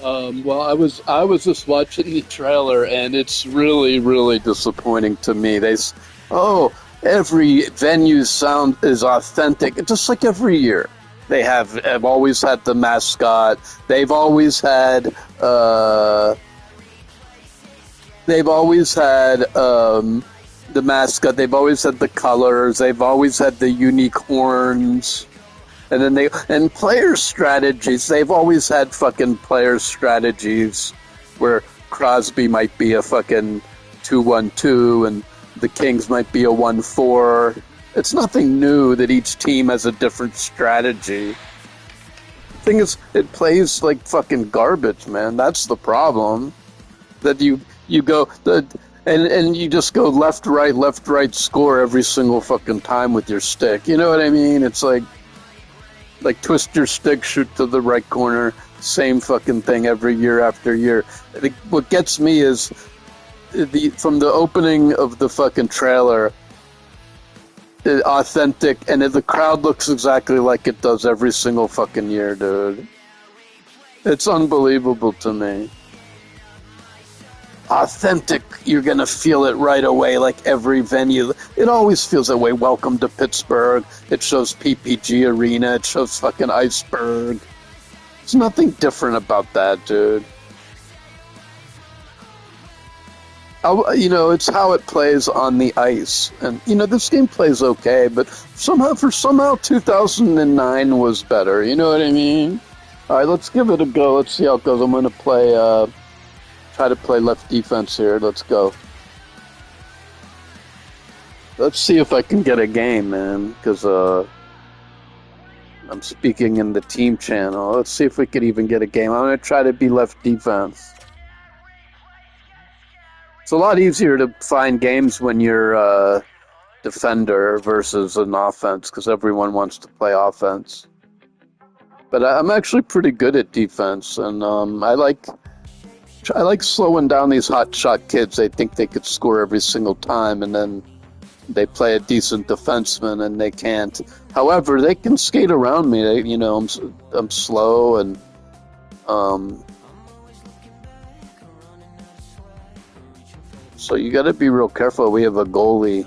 Well, I was just watching the trailer, and it's really really disappointing to me. Oh, every venue sound is authentic, just like every year. Have always had the mascot. They've always had uh, they've always had the mascot. They've always had the colors. They've always had the unique horns. And then and player strategies. They've always had fucking player strategies where Crosby might be a fucking 2-1-2 and the Kings might be a 1-4. It's nothing new that each team has a different strategy. The thing is, it plays like fucking garbage, man. That's the problem. That you go the and you just go left, score every single fucking time with your stick. You know what I mean? It's like twist your stick, shoot to the right corner, same fucking thing every year after year. What gets me is from the opening of the fucking trailer, authentic, and the crowd looks exactly like it does every single fucking year, dude. It's unbelievable to me. Authentic, you're gonna feel it right away, like every venue. It always feels that way. Welcome to Pittsburgh. It shows PPG Arena. It shows fucking Iceberg. There's nothing different about that, dude. It's how it plays on the ice. And, this game plays okay, but somehow 2009 was better. You know what I mean? All right, let's give it a go. Let's see how it goes. I'm going to try to play left defense here. Let's go. Let's see if I can get a game, man, because I'm speaking in the team channel. Let's see if we could even get a game. I'm going to try to be left defense. It's a lot easier to find games when you're a defender versus an offense because everyone wants to play offense. But I'm actually pretty good at defense, and I like slowing down these hot shot kids. They think they could score every single time, and then they play a decent defenseman and they can't. However, they can skate around me. I'm slow and so you got to be real careful. We have a goalie,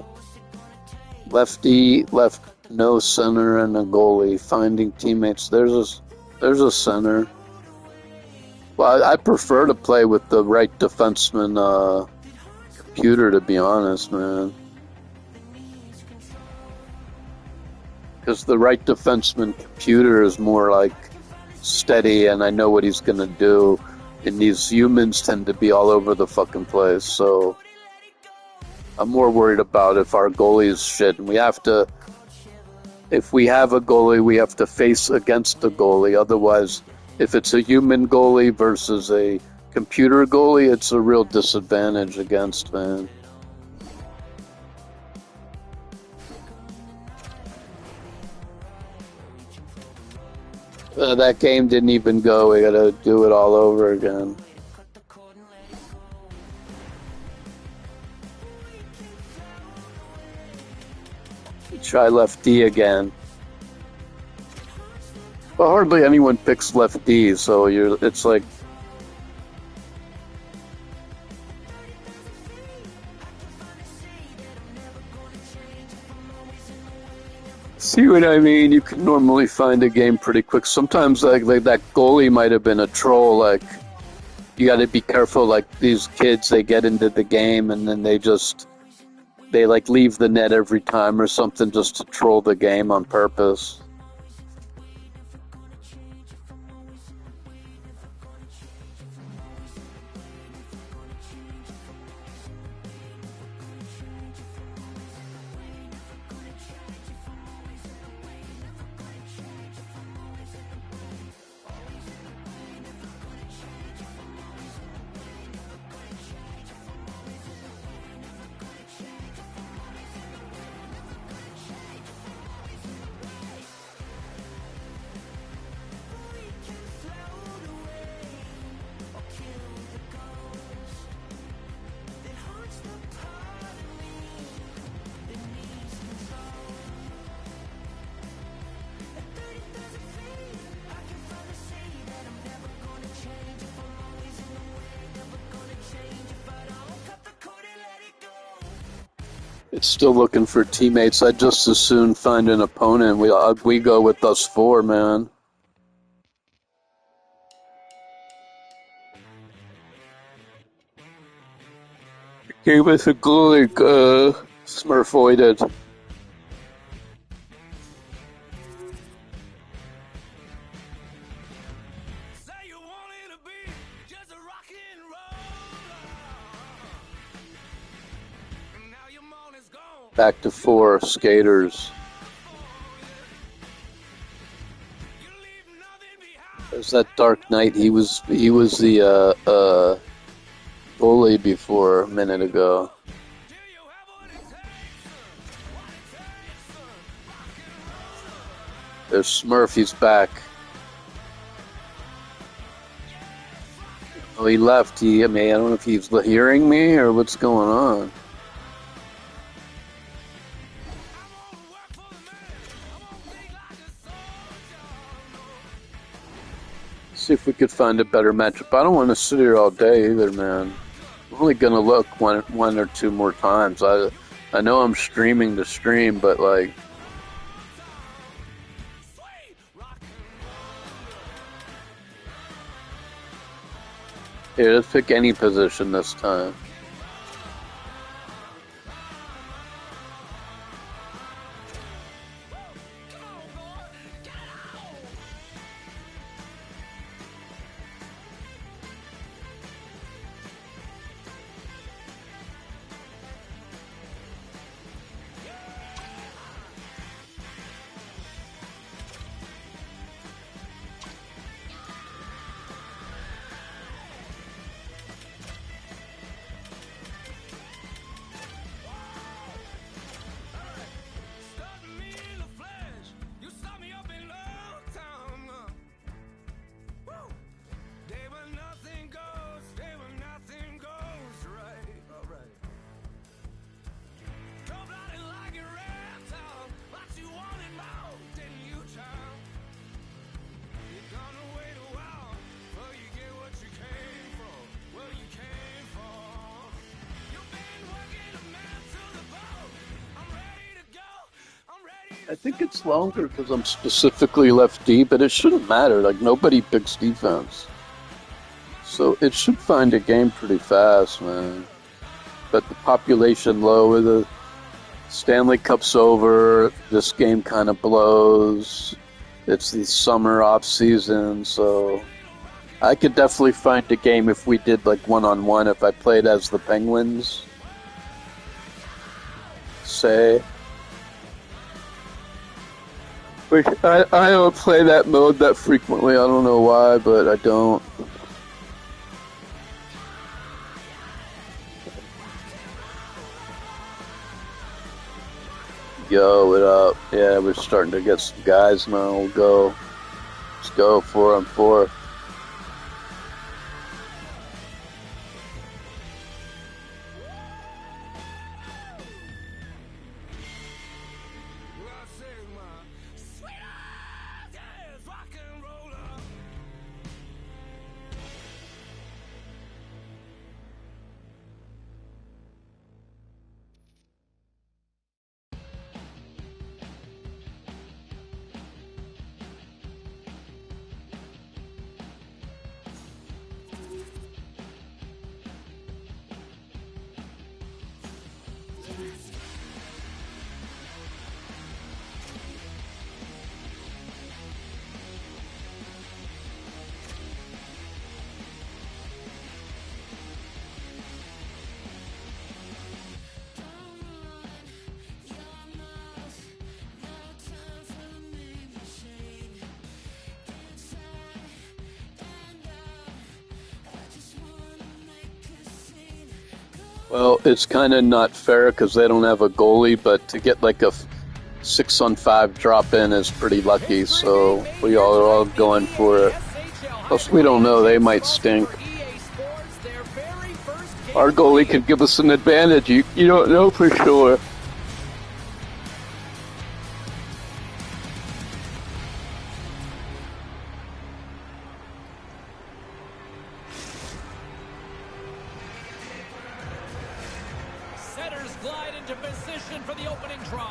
lefty, left, no center, and a goalie. Finding teammates. There's a center. Well, I prefer to play with the right defenseman computer, to be honest, man. Because the right defenseman computer is more like steady, and I know what he's going to do. And these humans tend to be all over the fucking place, so I'm more worried about if our goalie is shit. And if we have a goalie, we have to face against the goalie. Otherwise, if it's a human goalie versus a computer goalie, it's a real disadvantage against, man. That game didn't even go. We gotta do it all over again. Try left D again. Well, hardly anyone picks left D, so it's like... See what I mean? You can normally find a game pretty quick. Sometimes like that goalie might have been a troll. Like, you got to be careful. Like, these kids, they get into the game and then they like leave the net every time or something just to troll the game on purpose. It's still looking for teammates. I'd just as soon find an opponent. We go with us four, man. Gave us a goalie, Smurfoided. Back to four skaters. There's that Dark Knight. He was the goalie before a minute ago. There's Smurf. He's back. Oh, he left. I don't know if he's hearing me or what's going on. See if we could find a better matchup. I don't want to sit here all day either, man. I'm only gonna look one or two more times. I know I'm streaming to stream, but like, here, let's pick any position this time. I think it's longer because I'm specifically lefty, but it shouldn't matter. Like, nobody picks defense. So it should find a game pretty fast, man. But the population low, the Stanley Cup's over, this game kind of blows. It's the summer off season, so I could definitely find a game if we did like one-on-one, if I played as the Penguins. Say. I don't play that mode that frequently. I don't know why, but I don't. Yo, what up? Yeah, we're starting to get some guys now. We'll go. Let's go 4-on-4. Well, it's kind of not fair because they don't have a goalie, but to get like a 6-on-5 drop in is pretty lucky, so we all are all going for it. Plus, we don't know, they might stink. Our goalie could give us an advantage, you don't know for sure. Setters glide into position for the opening draw.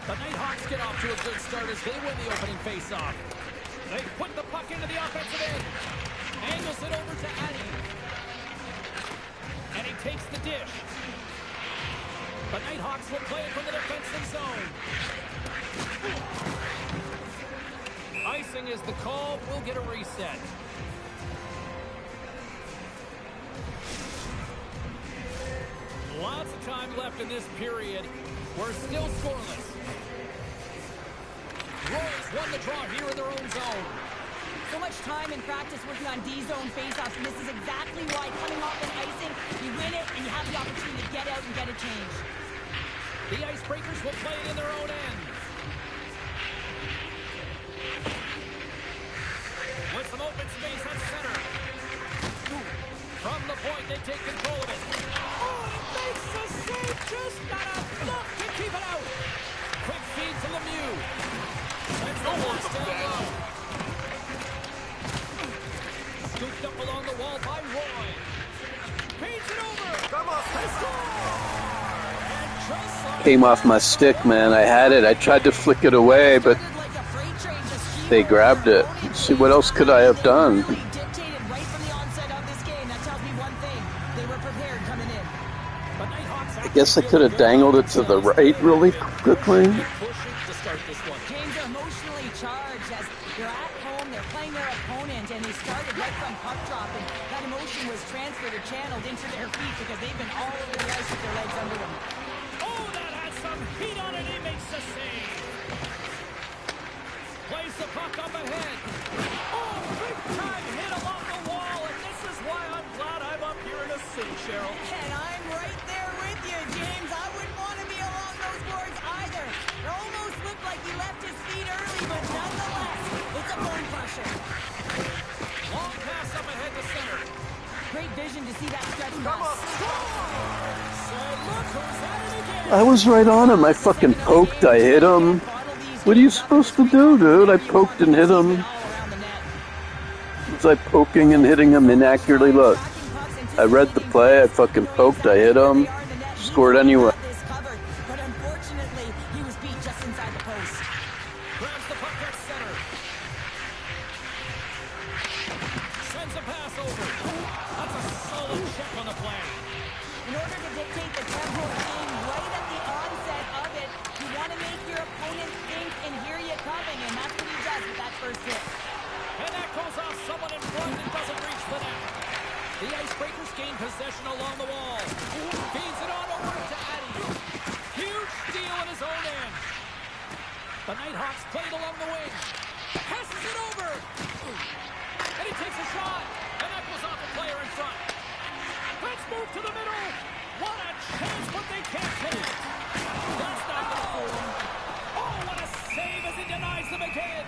The Nighthawks get off to a good start as they win the opening faceoff. They put the puck into the offensive end. Angles it over to Addy. And he takes the dish. The Nighthawks will play it from the defensive zone. Icing is the call. We'll get a reset. Lots of time left in this period. We're still scoreless. Royals won the draw here in their own zone. So much time in practice working on D-zone faceoffs, and this is exactly why coming off an icing, you win it and you have the opportunity to get out and get a change. The Icebreakers will play it in their own end. With some open space at center. From the point, they take control of it. Oh, and it makes the save. Just got enough to keep it out. Quick feed to Lemieux. That's the one down low. Scooped up along the wall by Roy. Feeds it over. Come on, they score. Came off my stick, man. I had it. I tried to flick it away, but they grabbed it. See, what else could I have done? I guess I could have dangled it to the right really quickly. James are emotionally charged as they're at home, they're playing their opponent, and they started right from puck drop, and that emotion was transferred or channeled into their feet because they've been all over the ice with their legs under them. Oh, that has some heat on it. He makes the save. Plays the puck up ahead. Oh, big time hit along the wall, and this is why I'm glad I'm up here in a city, Cheryl. And I'm right there with you, James. I wouldn't want to be along those boards either. It almost looked like he left his feet early, but nonetheless, it's a bone crusher. Long pass up ahead to center. Great vision to see that stretch Come on, pass. Say, look who's at it again. I was right on him. I fucking poked. I hit him. What are you supposed to do, dude? I poked and hit him. Was I poking and hitting him inaccurately? Look, I read the play. I fucking poked. I hit him. Scored anyway. But unfortunately, he was beat just inside the post. Grabs the puck at center. Sends a pass over. That's a solid check on the play. In order to dictate the tempo of the game right at the onset of it, you want to make your opponent think and hear you coming, and that's what he does with that first hit. And that goes off someone in front and doesn't reach the net. The Icebreakers gain possession along the wall. Feeds it on over to Addy. Huge steal in his own end. The Nighthawks played along the wing. Passes it over. And he takes a shot. And that goes off a player in front. Let's move to the middle. What a chance, but they can't take it. That's not going to fool them. Oh, what a save as he denies them again.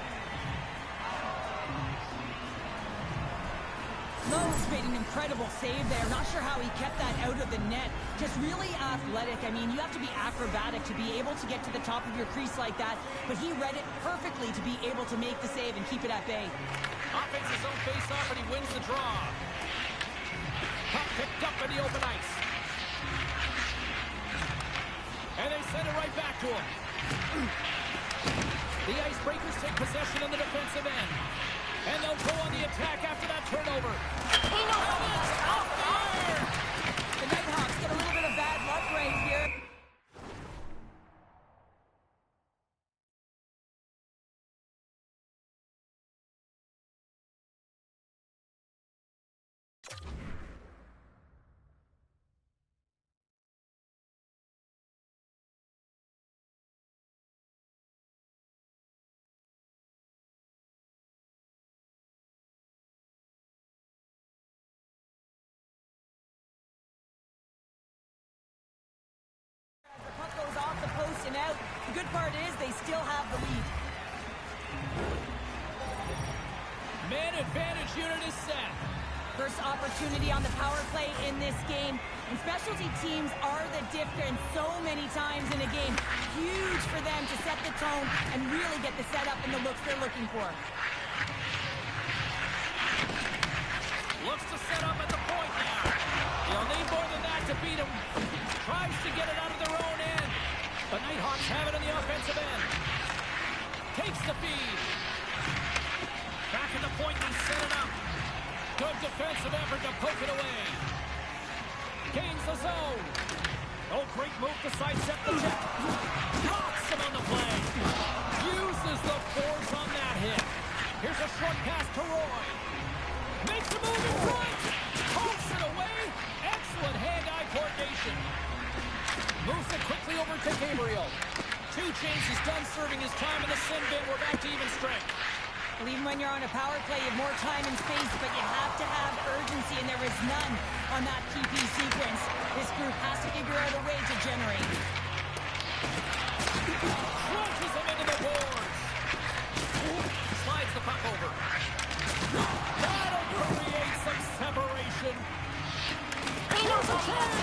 Lowe's made an incredible save there. Not sure how he kept that out of the net. Just really athletic. I mean, you have to be acrobatic to be able to get to the top of your crease like that. But he read it perfectly to be able to make the save and keep it at bay. Offense his own face-off, and he wins the draw. Puck picked up in the open ice. And they send it right back to him. The Icebreakers take possession in the defensive end. And they'll go on the attack after that turnover. Off the iron! The Nighthawks get a little bit of bad luck right here. And out. The good part is they still have the lead. Man advantage unit is set. First opportunity on the power play in this game. And specialty teams are the difference so many times in a game. Huge for them to set the tone and really get the setup and the looks they're looking for. Looks to set up at the point now. He'll need more than that back to beat him. Tries to get it out of their own end. The Nighthawks have it on the offensive end. Takes the feed. Back at the point, they set it up. Good defensive effort to poke it away. Gains the zone. Oh, great move to sidestep the check. Knocks him on the play. Uses the force on that hit. Here's a short pass to Roy. Makes a move in front. Pokes it away. Excellent hand-eye coordination. Moves it quickly over to Gabriel. 2 chances done serving his time in the sin bin. We're back to even strength. Well, even when you're on a power play, you have more time and space, but you have to have urgency, and there is none on that PP sequence. This group has to figure out a way to generate. Crunches him into the boards. Slides the puck over. That'll create some separation. Here's a chance.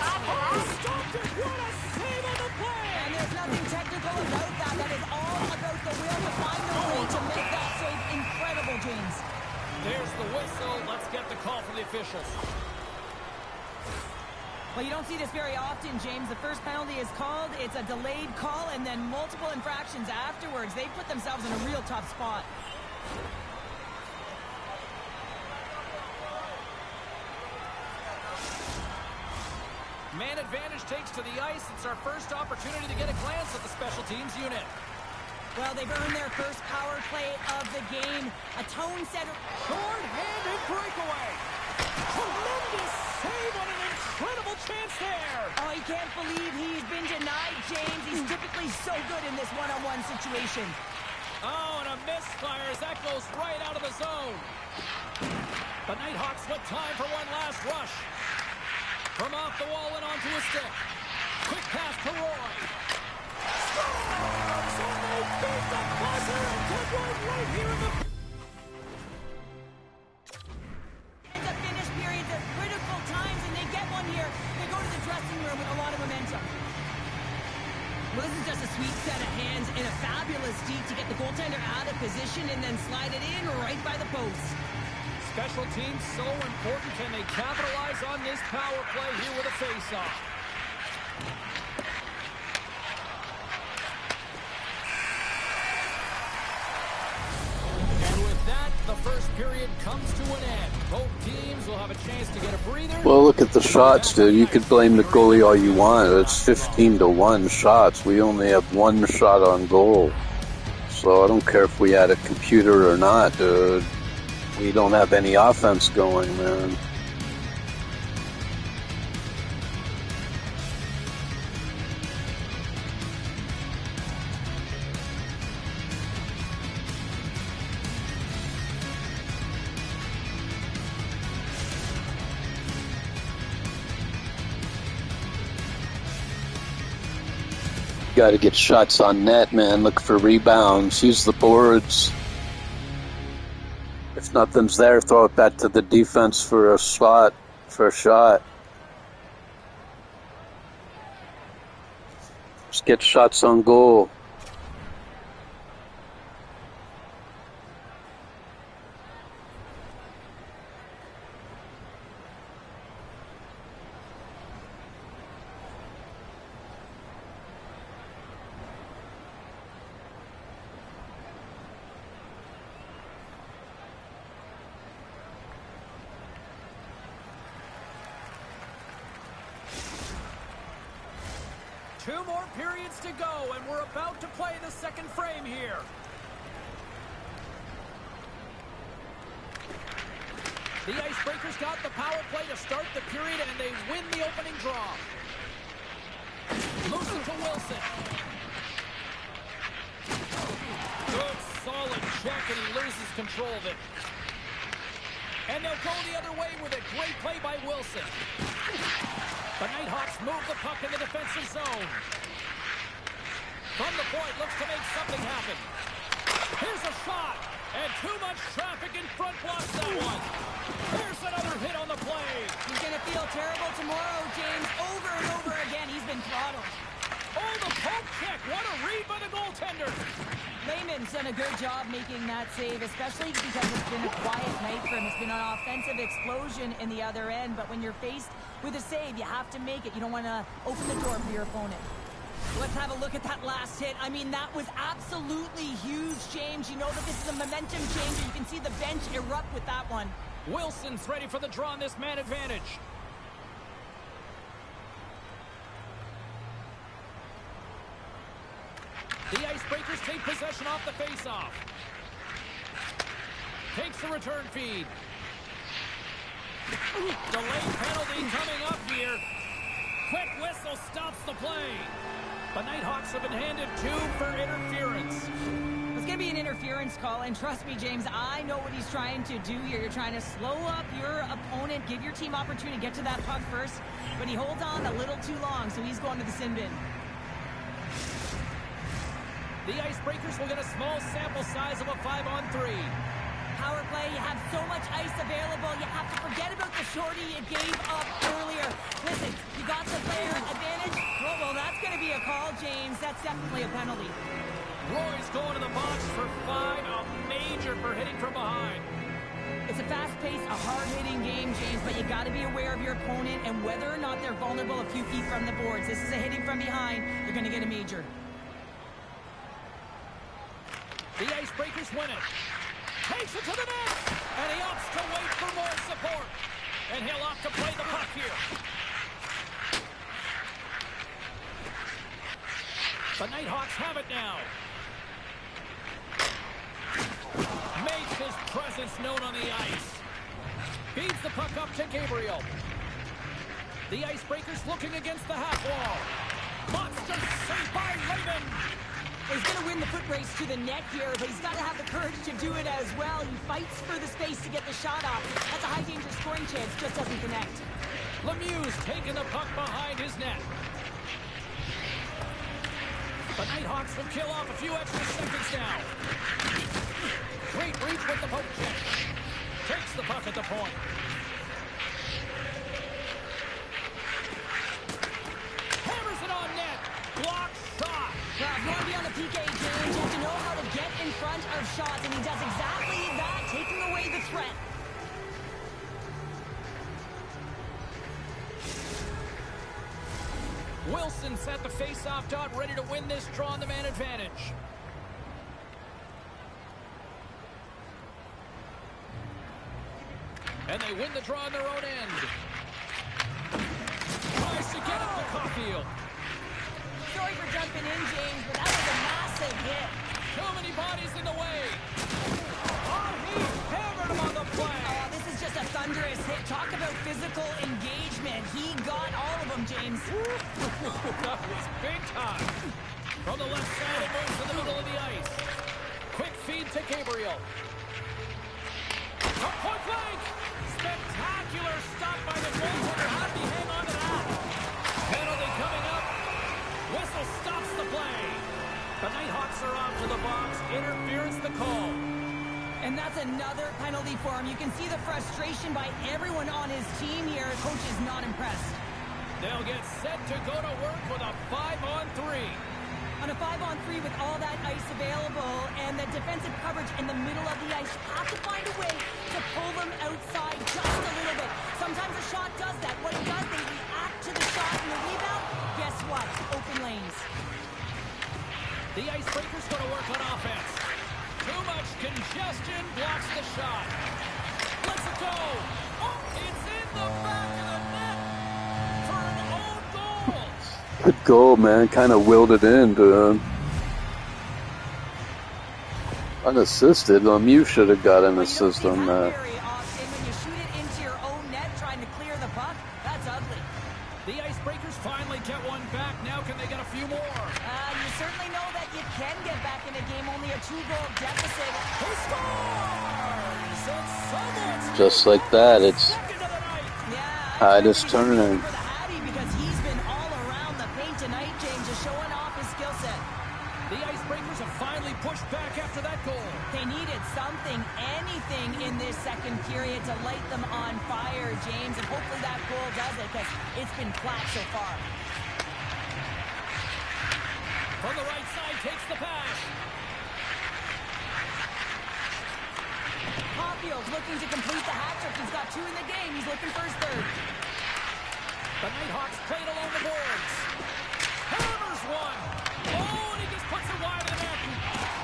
Stopped it. What a save on the play. And there's nothing technical about that. That is all about the will to find a way to make that save. Incredible, James. There's the whistle. Let's get the call from the officials. Well, you don't see this very often, James. The first penalty is called. It's a delayed call, and then multiple infractions afterwards. They put themselves in a real tough spot. Man advantage takes to the ice. It's our first opportunity to get a glance at the special teams unit. Well, they've earned their first power play of the game. A tone setter. Short-handed breakaway. Tremendous save on an incredible chance there. Oh, he can't believe he's been denied, James. He's typically so good in this one-on-one situation. Oh, and a misfire as that goes right out of the zone. The Nighthawks with time for one last rush. From off the wall and onto a stick. Quick pass to Roy. Scores! And they beat the buzzer and get one right here in the... It's a finish period. They're critical times, and they get one here. They go to the dressing room with a lot of momentum. Well, this is just a sweet set of hands and a fabulous deke to get the goaltender out of position and then slide it in right by the post. Special teams so important. Can they capitalize on this power play here with a face-off? And with that, the first period comes to an end. Both teams will have a chance to get a breather. Well, look at the shots, dude. You could blame the goalie all you want. It's 15-1 shots. We only have 1 shot on goal. So I don't care if we had a computer or not, dude. We don't have any offense going, man. Got to get shots on net, man. Look for rebounds. Use the boards. If nothing's there, throw it back to the defense for a shot. Just get shots on goal. Two more periods to go, and we're about to play the second frame here. The Icebreakers got the power play to start the period, and they win the opening draw. Moves it to Wilson. Good, solid check, and he loses control of it. And they'll go the other way with a great play by Wilson. The Nighthawks move the puck in the defensive zone. From the point, looks to make something happen. Here's a shot, and too much traffic in front blocks that one. Here's another hit on the play. He's going to feel terrible tomorrow, James. Over and over again, he's been throttled. Oh, the poke check. What a read by the goaltender. Lehman's done a good job making that save, especially because it's been a quiet night for him. It's been an offensive explosion in the other end, but when you're faced with a save, you have to make it. You don't want to open the door for your opponent. Let's have a look at that last hit. I mean, that was absolutely huge, James. You know that this is a momentum changer. You can see the bench erupt with that one. Wilson's ready for the draw on this man advantage. The Icebreakers take possession off the faceoff. Takes the return feed. Delayed penalty coming up here. Quick whistle stops the play. The Nighthawks have been handed 2 for interference. It's going to be an interference call, and trust me, James, I know what he's trying to do here. You're trying to slow up your opponent, give your team opportunity to get to that puck first, but he holds on a little too long, so he's going to the sin bin. The Icebreakers will get a small sample size of a 5-on-3. Power play, you have so much ice available, you have to forget about the shorty you gave up earlier. Listen, you got the player advantage. Well, that's going to be a call, James. That's definitely a penalty. Roy's going to the box for 5, a major for hitting from behind. It's a fast-paced, a hard-hitting game, James, but you got to be aware of your opponent and whether or not they're vulnerable a few feet from the boards. This is a hitting from behind. You're going to get a major. The Icebreakers win it. Takes it to the net, and he opts to wait for more support. And he'll opt to play the puck here. The Nighthawks have it now. Makes his presence known on the ice. Feeds the puck up to Gabriel. The Icebreakers looking against the half wall. Monster save by Lehman. He's going to win the foot race to the net here, but he's got to have the courage to do it as well. He fights for the space to get the shot off. That's a high-danger scoring chance, just doesn't connect. Lemieux's taking the puck behind his net. The Nighthawks will kill off a few extra seconds now. Great reach with the poke check. Takes the puck at the point. Hammers it on net. Block shot. Well, if you want to be on the PK, James, you have to know how to get in front of shots, and he does exactly that, taking away the threat. Wilson set the face-off dot, ready to win this draw on the man advantage. And they win the draw on their own end. Tries to get up to Caulfield. Sorry for jumping in, James, but that was a massive hit. Too many bodies in the way. Oh, he hammered him on the play. Oh, this is just a thunderous hit. Talk about physical engagement. He got all of them, James. That was big time. From the left side, it moves to the middle of the ice. Quick feed to Gabriel. From point blank. Spectacular stop by the goaltender. How did he hang on to that? Penalty coming up. Whistle stops the play. The Nighthawks are off to the box. Interference the call. And that's another penalty for him. You can see the frustration by everyone on his team here. Coach is not impressed. They'll get set to go to work with a 5-on-3. On a 5-on-3 with all that ice available and the defensive coverage in the middle of the ice, you have to find a way to pull them outside just a little bit. Sometimes a shot does that. What it does, they react to the shot and the rebound. Guess what? Open lanes. The Icebreakers go to work on offense. Too much congestion blocks the shot. Let's it go. Oh, it's in the back of the net for an own goal. Good goal, man. Kind of willed it in to him. Unassisted. Lemieux should have got an assist on that. Very often when you shoot it into your own net trying to clear the puck, that's ugly. The Icebreakers finally get one back. Now can they get a few more? You certainly know that you can get back in a game, only a 2-goal deficit. Who scores? It's someone's Just like that, it's second of the night. Yeah, Titus Turner. for the Hattie because he's been all around the paint tonight, James, just showing off his skill set. The Icebreakers have finally pushed back after that goal. They needed something, anything in this second period to light them on fire, James, and hopefully that goal does it because it's been flat so far. From the right side, takes the pass. Caulfield's looking to complete the hat trick. He's got 2 in the game. He's looking for his third. The Nighthawks played along the boards. Hammers one. Oh, and he just puts it wide of the net.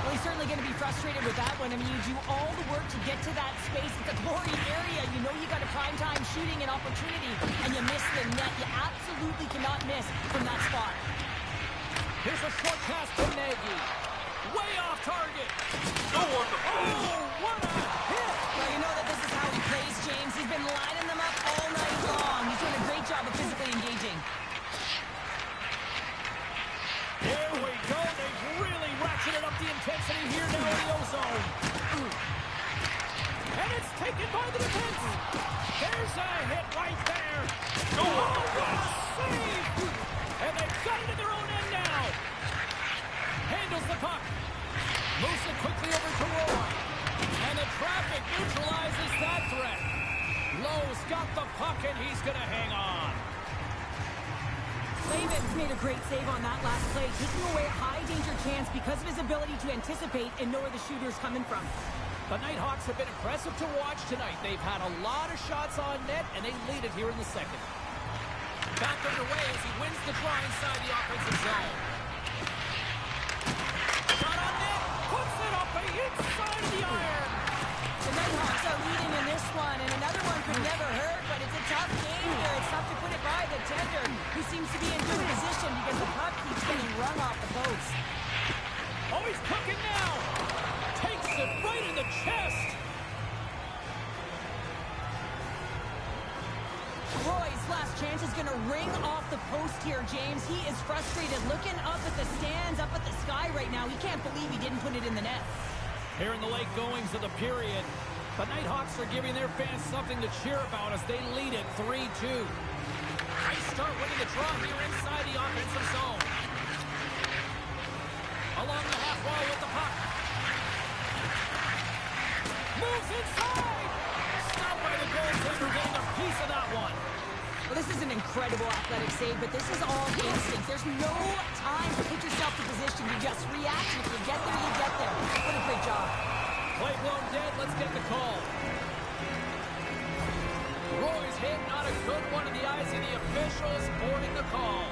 Well, he's certainly going to be frustrated with that one. I mean, you do all the work to get to that space. It's a glory area. You know you got a prime time shooting an opportunity, and you miss the net. You absolutely cannot miss from that spot. Here's a short pass to Nagy. Way off target. Oh, what a hit. Well, you know that this is how he plays, James. He's been lining them up all night long. He's doing a great job of physically engaging. There we go. They've really ratcheted up the intensity here now in the ozone. And it's taken by the defense. There's a hit right there. Oh, what a save. And they've got it in their own end now. Handles the puck. Moves it quickly over to Roy. And the traffic neutralizes that threat. Lowe's got the puck, and he's going to hang on. Lavin's made a great save on that last play, taking away a high-danger chance because of his ability to anticipate and know where the shooter's coming from. The Nighthawks have been impressive to watch tonight. They've had a lot of shots on net, and they lead it here in the second. Back underway as he wins the draw inside the offensive zone. Shot on net, puts it up inside of the iron. The Nighthawks are leading in this one, and another one could never hurt, but it's a tough game here. It's tough to put it by the tender, who seems to be in good position because the puck keeps getting rung off the post. Oh, he's cooking now. Takes it right in the chest. Roy's last chance is going to ring off the post here, James. He is frustrated, looking up at the stands, up at the sky right now. He can't believe he didn't put it in the net. Here in the late goings of the period, the Nighthawks are giving their fans something to cheer about as they lead it 3-2. Nice start winning the draw here inside the offensive zone. Along the half wall with the puck. Moves inside. Stopped by the goaltender, getting a piece of that one. Well, this is an incredible athletic save, but this is all instinct. There's no time to put yourself in position. You just react, and if you get there, you get there. What a great job. Play blown dead. Let's get the call. Roy's hit, not a good one in the eyes of the officials, boarding the call.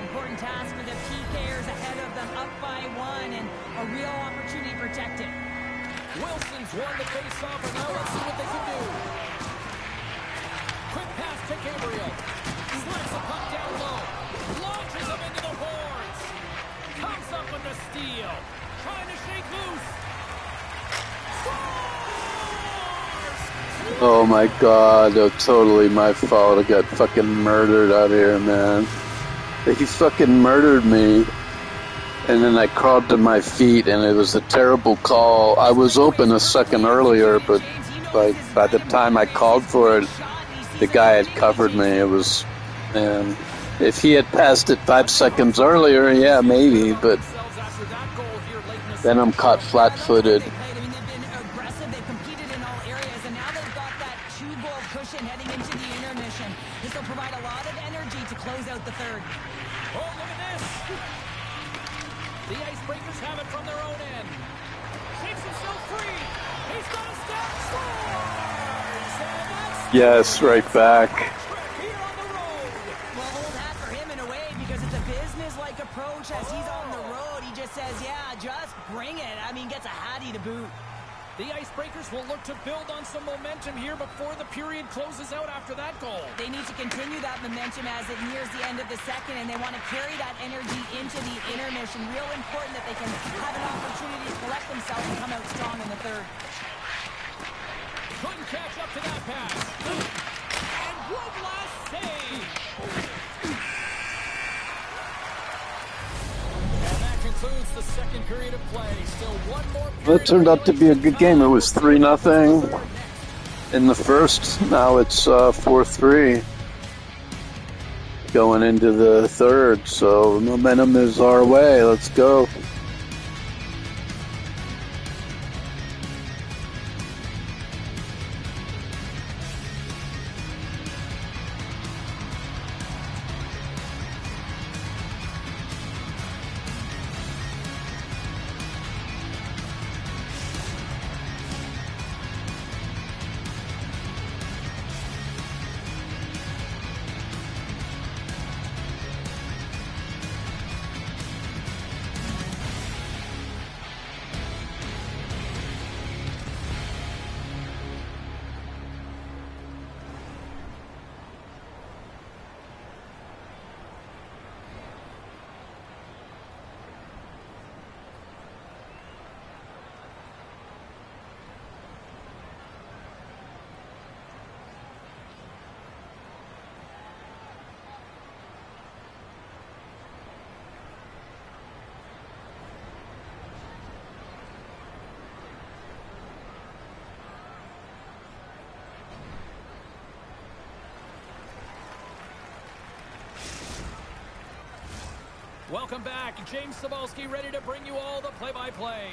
Important task for the PKers ahead of them, up by 1, and a real opportunity protected. Wilson's won the face-off, and now let's see what they can do. Quick pass to Gabriel. Slides the puck down low. Launches him into the boards. Comes up with the steal. Trying to shake loose. Scores! Oh my god, oh, totally my fault. I got fucking murdered out here, man. He fucking murdered me. And then I crawled to my feet, and it was a terrible call. I was open a second earlier, but by the time I called for it, the guy had covered me. It was, man, if he had passed it 5 seconds earlier, yeah, maybe, but then I'm caught flat-footed. This will provide a lot of energy to close out the third. Oh, look at this! The Icebreakers have it from their own end. Shakes himself free. He's got a step. Scores! Yes, right back. Here on the road. Well, old hat for him in a way because it's a business-like approach as he's on the road. He just says, yeah, just bring it. I mean, gets a hattie to boot. The Icebreakers will look to build on some momentum here before the period closes out after that goal. They need to continue that momentum as it nears the end of the second, and they want to carry that energy into the intermission. Real important that they can have an opportunity to collect themselves and come out strong in the third. Couldn't catch up to that pass. And one last save. And that concludes the second period of play. Still one more period. Well, it turned out to be a good game. It was 3-0 in the first. Now it's 4-3 going into the third. So momentum is our way. Let's go. Welcome back. James Cebulski ready to bring you all the play-by-play.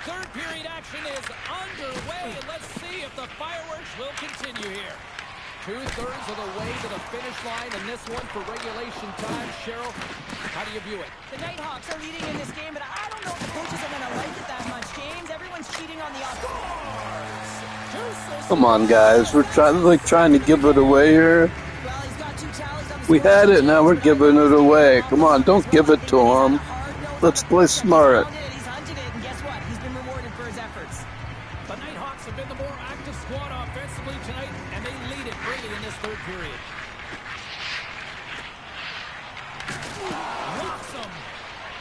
Third period action is underway, and let's see if the fireworks will continue here. 2/3 of the way to the finish line, and this one for regulation time. Cheryl, how do you view it? The Nighthawks are leading in this game, but I don't know if the coaches are going to like it that much, James. Everyone's cheating on the offense. Come on, guys. We're trying to give it away here. Well, he's got 2 tallies on the We score had sheet. it, now we're giving it away. Come on, don't give it to him. Let's play smart. He's hunted it, and guess what? He's been rewarded for his efforts. The Nighthawks have been the more active squad offensively tonight, and they lead it early in this third period. Rocks him.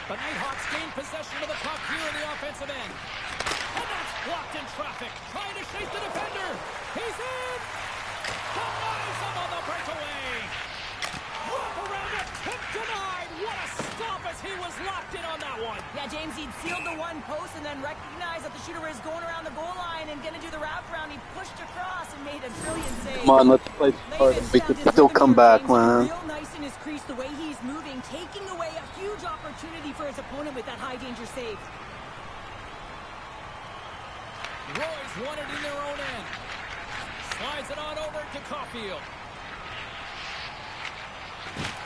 The Nighthawks gain possession of the puck here in the offensive end. And that's blocked in traffic. Trying to shake the defender. He's in. Denies him on the breakaway. Wrap around it. Tip denied. What a stop as he was locked in on that one. Yeah, James, he'd sealed the one post and then recognized that the shooter was going around the goal line and going to do the wraparound. He pushed across and made a brilliant save. Come on, let's play smart. We can still come back, man. Real nice in his crease, the way he's moving, taking away a huge opportunity for his opponent with that high-danger save. Roy's won it in their own end. Slides it on over to Caulfield.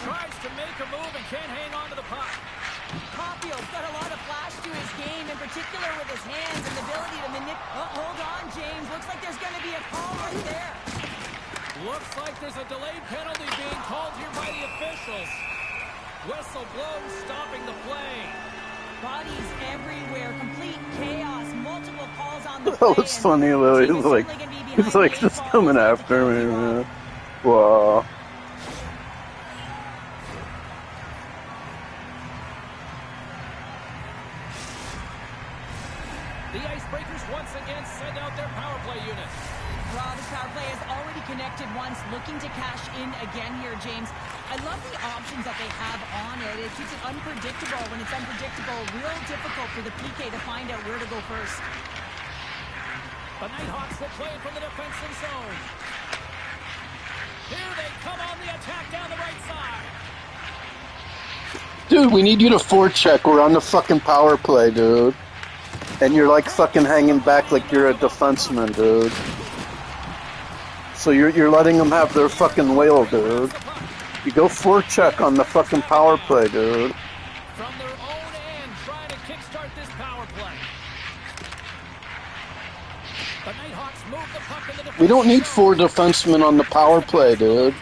Tries to make a move and can't hang on to the puck. Caulfield's got a lot of flash to his game, in particular with his hands and the ability to manipulate. Oh, hold on, James. Looks like there's going to be a call right there. Looks like there's a delayed penalty being called here by the officials. Whistle blows, stopping the play. Bodies everywhere, complete chaos, multiple calls on the That play. was funny, though. He's like just coming after me, man. Wow. The Icebreakers once again send out their power play unit. Well, this power play has already connected once, looking to cash in again here, James. I love the options that they have on it. It keeps it unpredictable. When it's unpredictable, real difficult for the PK to find out where to go first. The Nighthawks will play it from the defensive zone. Here they come on the attack down the right side. Dude, we need you to forecheck. We're on the fucking power play, dude. And you're like fucking hanging back like you're a defenseman, dude. So you're letting them have their fucking whale, dude. You go forecheck on the fucking power play, dude. From their own end, trying to kickstart this power play. The Nighthawks move the puck in the defensive We don't need zone. 4 defensemen on the power play, dude.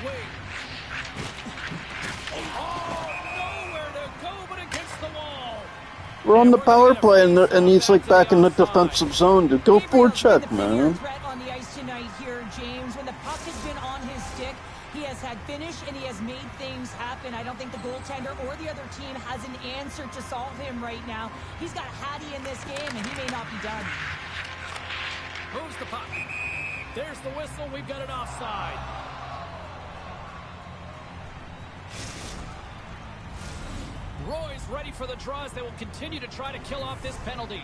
We're on the power play, and he's like back in the defensive zone, dude. Go forecheck, man. Threat on the ice tonight here, James. When the puck has been on his stick, he has had finish and he has made things happen. I don't think the goaltender or the other team has an answer to solve him right now. He's got Hattie in this game, and he may not be done. Moves the puck. There's the whistle. We've got it offside. Roy's ready for the draws. They will continue to try to kill off this penalty.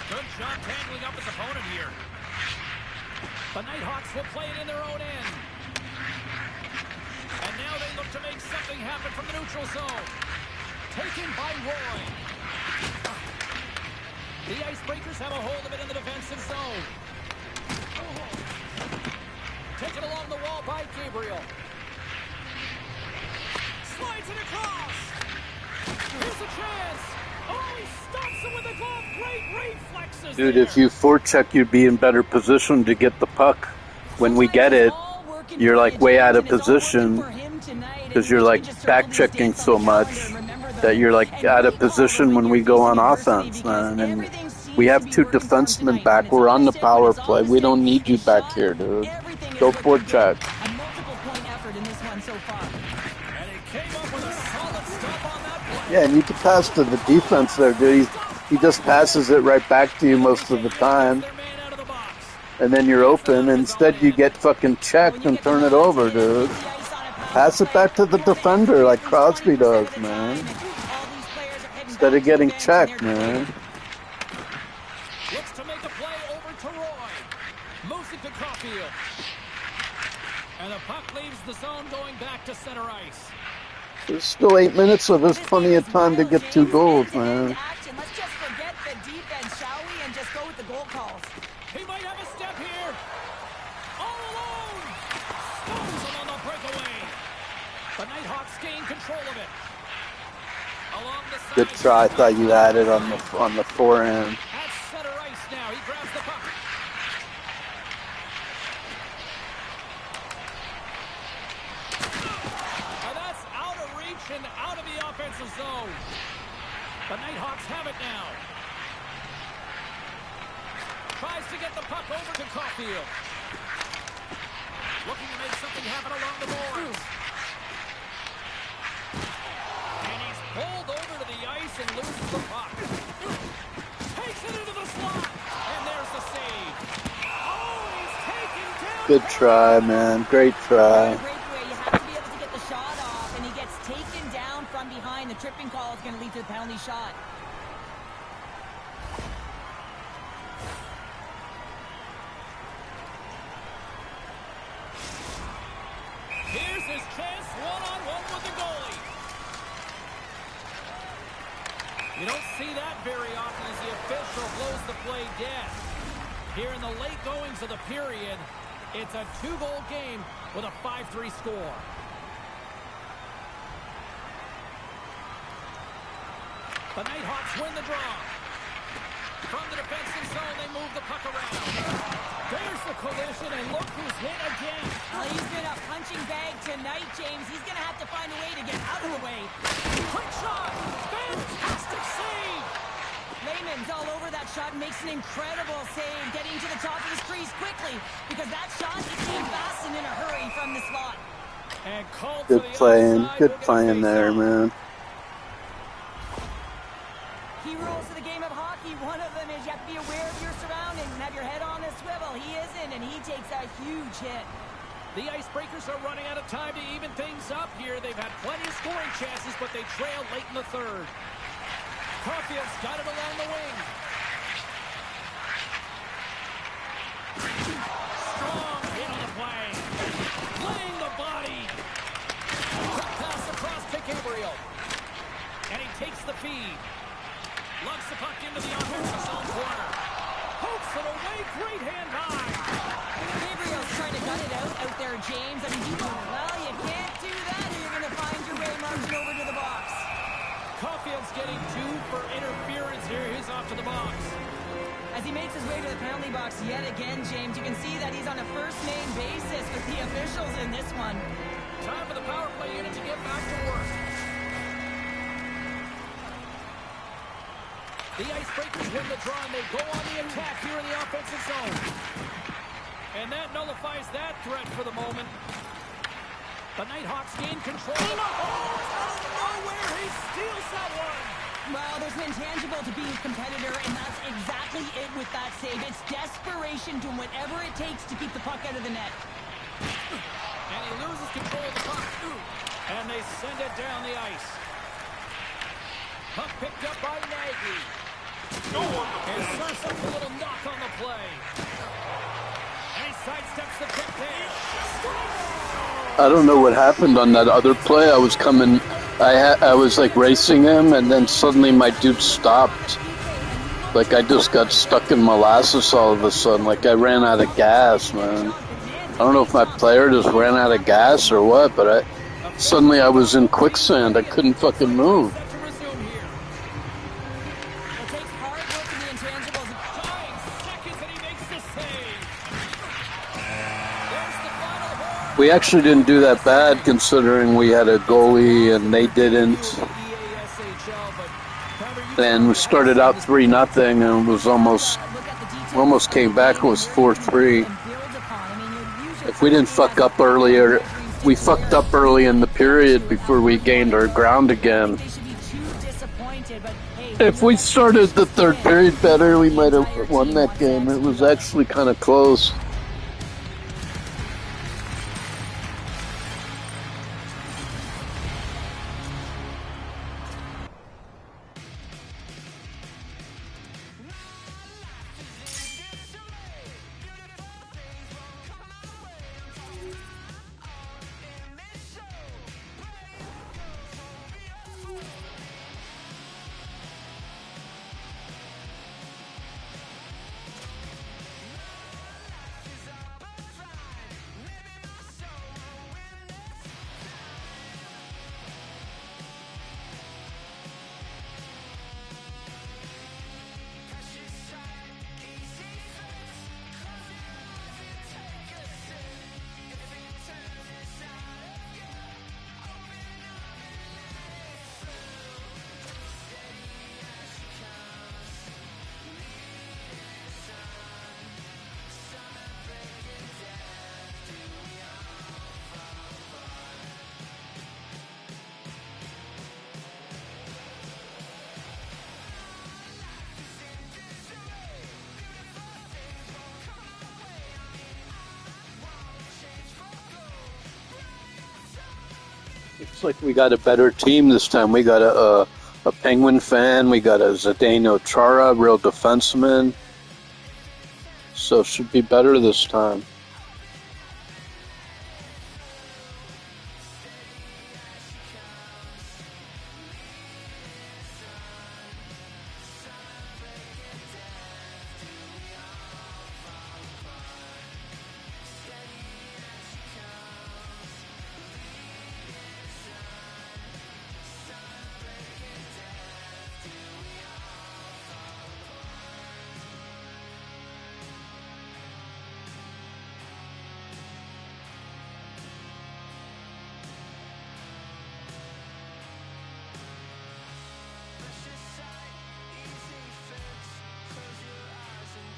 Good job tangling up his opponent here. The Nighthawks will play it in their own end. And now they look to make something happen from the neutral zone. Taken by Roy. The Icebreakers have a hold of it in the defensive zone. Taken along the wall by Gabriel. Slides it across. Here's a chance. Oh, he stops him with a glove. Great reflexes. Dude, there. if you forecheck, you'd be in better position to get the puck. When we get it, you're like way out of position because you're like back checking so much that you're like out of position when we go on offense, man. And we have 2 defensemen back. We're on the power play. We don't need you back here, dude. Go forecheck. A multiple point effort in this one so far. And he came up with a solid stop on that play. Yeah, and you can pass to the defense there, dude. He just passes it right back to you most of the time. Their man out of the box. And then you're open. Instead, you get fucking checked and turn it over, dude. Pass it back to the defender like Crosby does, man. Instead of getting checked, man. Looks to make a play over to Roy. And the puck leaves the zone going back to center ice. There's still 8 minutes, so there's This plenty game of is time to wild, get 2 James. goals, End-to-end man. action. Let's just forget the defense, shall we, and just go with the goal calls. He might have a step here. All alone. Stones him on the breakaway. The Nighthawks gain control of it. Along the side. Good try. I thought you had it on the forehand. At center ice now. He grabs the puck. And that's out of reach and out of the offensive zone. The Nighthawks have it now. Tries to get the puck over to Caulfield. Looking to make something happen along the boards. And he's pulled over to the ice and loses the puck. Takes it into the slot. And there's the save. Oh, he's taken down. Good try, man. Great try. Breakaway, you have to be able to get the shot off, and he gets taken down from behind. The tripping call is going to lead to the penalty shot. Here's his chance, one-on-one with the goalie. You don't see that very often as the official blows the play dead. Here in the late goings of the period, it's a 2-goal game with a 5-3 score. The Nighthawks win the draw. From the defensive zone, they move the puck around. There's the collision, and look who's hit again. Well, he's been a punching bag tonight, James. He's going to have to find a way to get out of the way. Quick shot! Fantastic save! Lehman's all over that shot and makes an incredible save, getting to the top of his crease quickly, because that shot, it came fast and in a hurry from the slot. And called Good to the playing. outside. Good We'll get a playing there, face-off. man. Key rules to the game of hockey. One of them is you have to be aware of your surroundings and have your head on a swivel. He isn't, and he takes a huge hit. The Icebreakers are running out of time to even things up here. They've had plenty of scoring chances, but they trail late in the third. Caulfield's got it along the wing. Strong hit on the play. Laying the body. Quick pass across to Gabriel. And he takes the feed. Lugs the puck into the offensive zone corner. Pokes it away. Great hand high. Gabriel's trying to gut it out there, James. I mean, you can't do that, or you're going to find your way marching over to the box. Caulfield's getting 2 for interference here. He's off to the box. As he makes his way to the penalty box yet again, James, you can see that he's on a first-name basis with the officials in this one. Time for the power play unit to get back to work. The Icebreakers win the draw, and they go on the attack here in the offensive zone. And that nullifies that threat for the moment. The Nighthawks gain control. Oh, out of nowhere, he steals that one. Well, there's an intangible to being a competitor, and that's exactly it with that save. It's desperation, doing whatever it takes to keep the puck out of the net. And he loses control of the puck. And they send it down the ice. Puck picked up by Nagy. And serves up a little knock on the play. And he sidesteps the check there. I don't know what happened on that other play. I was coming. I was like racing him, and then suddenly my dude stopped. Like I just got stuck in molasses all of a sudden. Like I ran out of gas, man. I don't know if my player just ran out of gas or what, but suddenly I was in quicksand. I couldn't fucking move. Set to resume here. It takes hard work in the intangibles. 5 seconds and he makes the save. There's the final horn. We actually didn't do that bad considering we had a goalie and they didn't. Then we started out 3-0 and it was almost came back. It was 4-3. If we didn't fuck up earlier, we fucked up early in the period before we gained our ground again. If we started the third period better, we might have won that game. It was actually kind of close. Looks like we got a better team this time. We got a Penguin fan. We got a Zdeno Chara, real defenseman. So it should be better this time.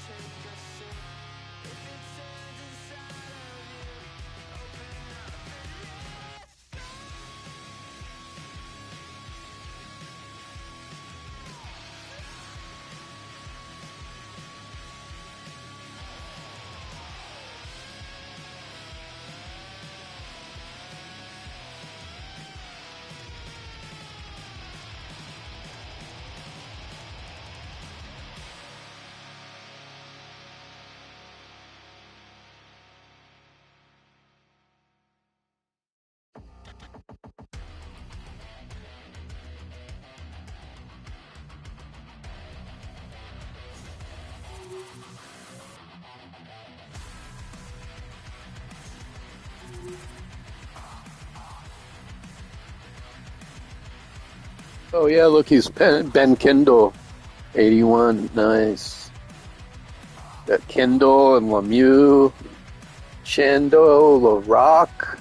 Defenseman. Oh yeah, look, he's Ben Kindle, 81, nice. Got Kindle and Lemieux, Chando, LaRock,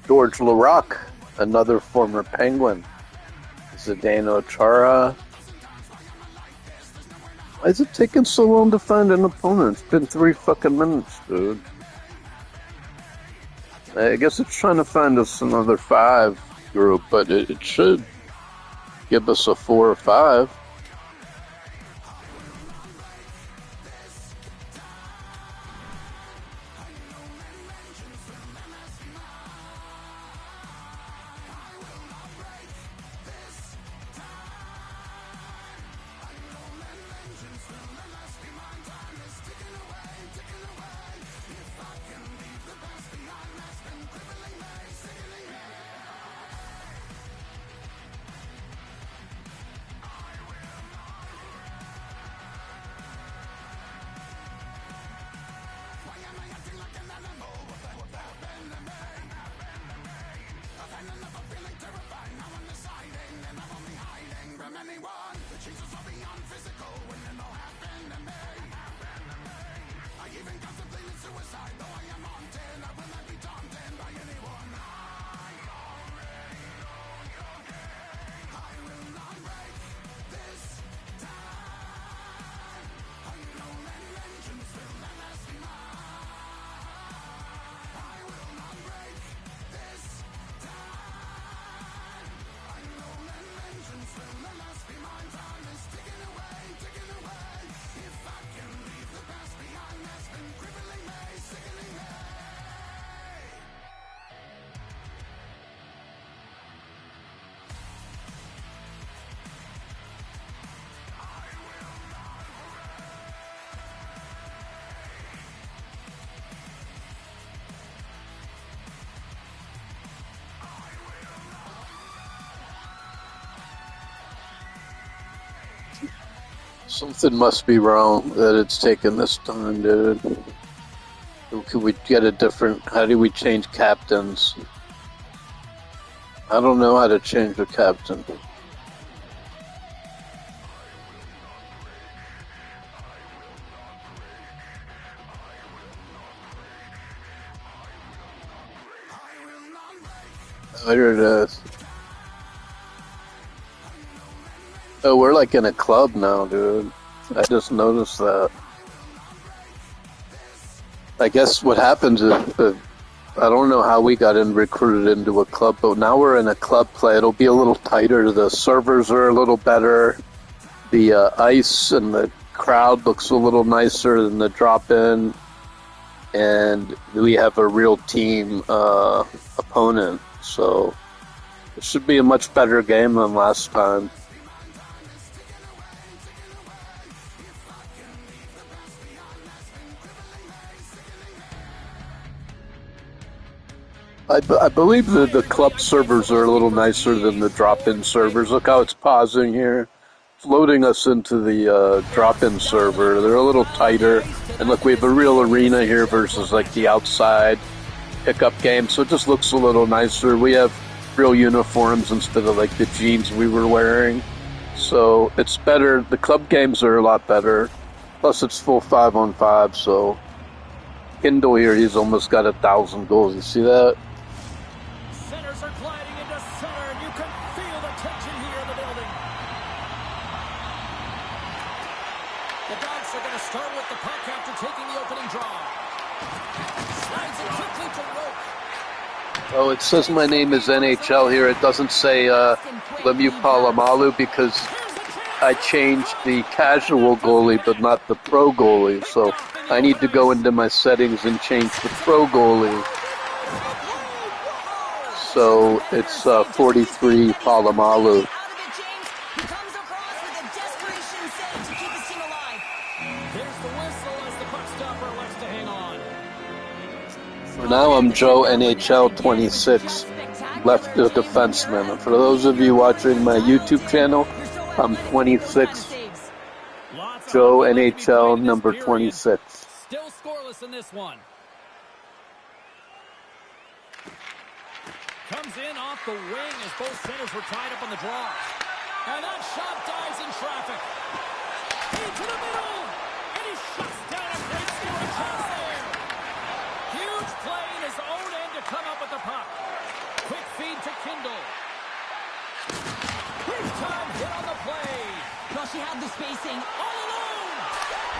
George LaRock, another former Penguin, Zdeno Chara. Why is it taking so long to find an opponent? It's been 3 fucking minutes, dude. I guess it's trying to find us another 5 group, but it should give us a 4 or 5. Something must be wrong that it's taking this time, dude. Could we get a different... How do we change captains? I don't know how to change a captain. There it is. Oh, we're like in a club now, dude. I just noticed that. I guess what happens is, I don't know how we got recruited into a club, but now we're in a club play. It'll be a little tighter. The servers are a little better. The ice and the crowd looks a little nicer than the drop-in. And we have a real team opponent. So It should be a much better game than last time. I believe that the club servers are a little nicer than the drop-in servers. Look how it's pausing here. It's loading us into the drop-in server. They're a little tighter. And look, we have a real arena here versus like the outside pickup game. So it just looks a little nicer. We have real uniforms instead of like the jeans we were wearing. So it's better. The club games are a lot better. Plus it's full 5-on-5. So Kindle here, he's almost got 1,000 goals. You see that? Centers are gliding into center, and you can feel the tension here in the building. The Dogs are going to start with the puck after taking the opening draw. Slides it quickly to Roque. Oh, it says my name is NHL here. It doesn't say Lemieux Palamalu because I changed the casual goalie but not the pro goalie. So I need to go into my settings and change the pro goalie. So it's 43 Palamalu. For now, I'm Joe NHL 26, left defenseman. For those of you watching my YouTube channel, I'm 26. Joe NHL number 26. Still scoreless in this one. Comes in off the wing as both centers were tied up on the draw. And that shot dives in traffic. Into the middle. And he shuts down a great scoring chance there. Huge play in his own end to come up with the puck. Quick feed to Kindle. Big time hit on the play. Well, she had the spacing. All alone.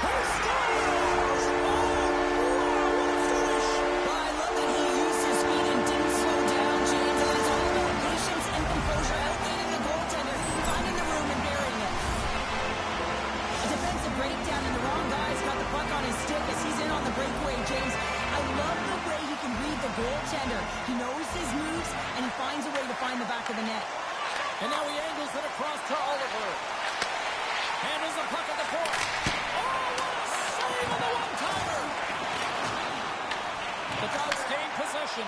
He scores! Oh, what a finish. Well, I love that he used his speed and didn't slow down, James. And it's all about patience and composure, outleading the goaltender, finding the room and burying it. A defensive breakdown, and the wrong guy's got the puck on his stick as he's in on the breakaway, James. I love the way he can read the goaltender. He knows his moves, and he finds a way to find the back of the net. And now he angles it across to Oliver. Handles the puck at the point. Oh, what a save on the one-timer! The Dogs gain possession.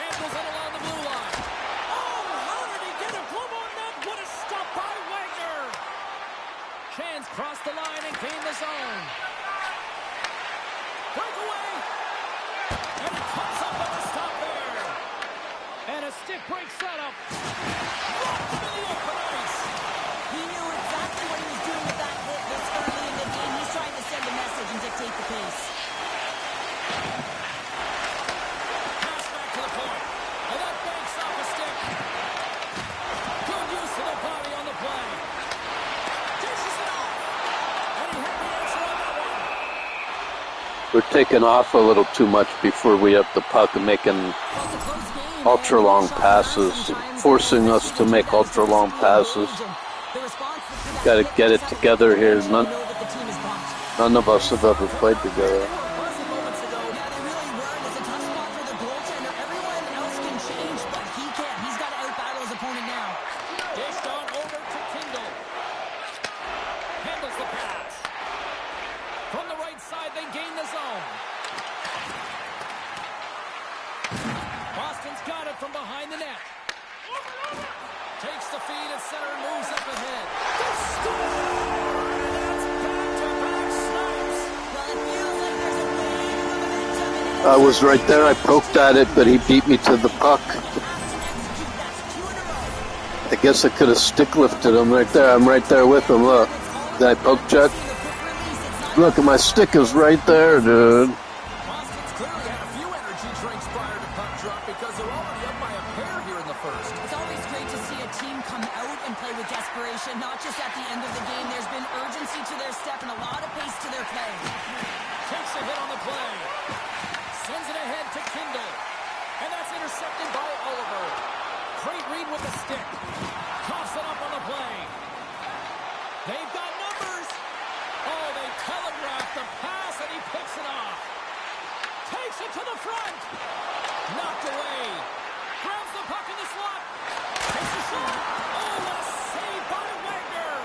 Handles it along the blue line. Oh, how did he get a glove on that? What a stop by Wagner! Chance crossed the line and gained the zone. Breakaway! And it comes up with a stop there. And a stick break setup. Locked him in the open ice. He knew exactly what he was doing with that hit this early in the game. He's trying to send a message and dictate the pace. Pass back to the point. And that banks off a stick. Good use of the body on the play. Dishes it off. And he hit the answer on that one. We're taking off a little too much before we have the puck and making ultra-long passes, forcing us to make ultra-long passes. Got to get it together here. None of us have ever played together. Dished on over to Kindle. Handles the pass. From the right side, they gain the zone. Boston's got it from behind the net. Takes the feed at center and moves up ahead. They score! That's back-to-back snipes. Well, it feels like there's a wave of momentum in it. I was right there. I poked at it, but he beat me to the puck. I guess I could have stick lifted him right there. I'm right there with him. Look. Did I poke check? Look, my stick is right there, dude. Boston's clearly had a few energy drinks prior to puck drop because they're already up by a pair here in the first. It's always great to see a team come out and play with desperation, not just at the end of the game. There's been urgency to their step and a lot of pace to their play. Takes a hit on the play. Sends it ahead to Kindle. And that's intercepted by Oliver. Great read with the stick. Toss it up on the play. They've got numbers. Oh, they telegraph the pass and he picks it off. Takes it to the front. Knocked away. Grabs the puck in the slot. Takes a shot. Oh, what a save by Wagner.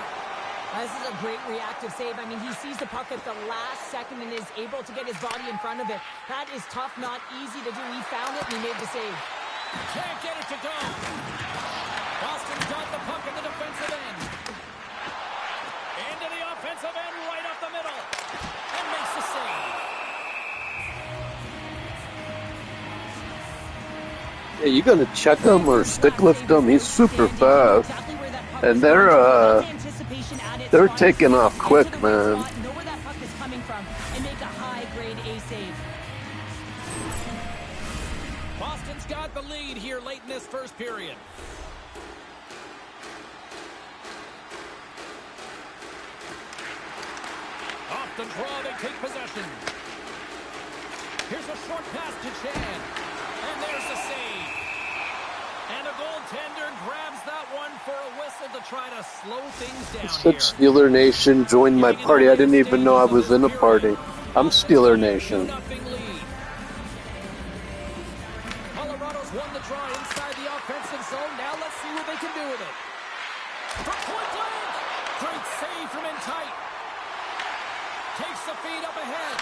This is a great reactive save. I mean, he sees the puck at the last second and is able to get his body in front of it. That is tough, not easy to do. He found it and he made the save. Can't get it to go. Boston's got the puck in the defensive end. Into the offensive end, right up the middle. And makes the save. Yeah, you gotta check him or stick lift him. He's super fast. And they're taking off quick, man. Know where that puck is coming from and make a high-grade A save. Boston's got the lead here late in this first period. Off the draw, they take possession. Here's a short pass to Chan. And there's the save. And a goaltender grabs that one for a whistle to try to slow things down Said here. Steeler Nation joined my party. I didn't even know I was in a party. I'm Steeler Nation. Colorado's won the draw inside the offensive zone. Now let's see what they can do with it. From point blank. Great save from in tight. Takes the feed up ahead.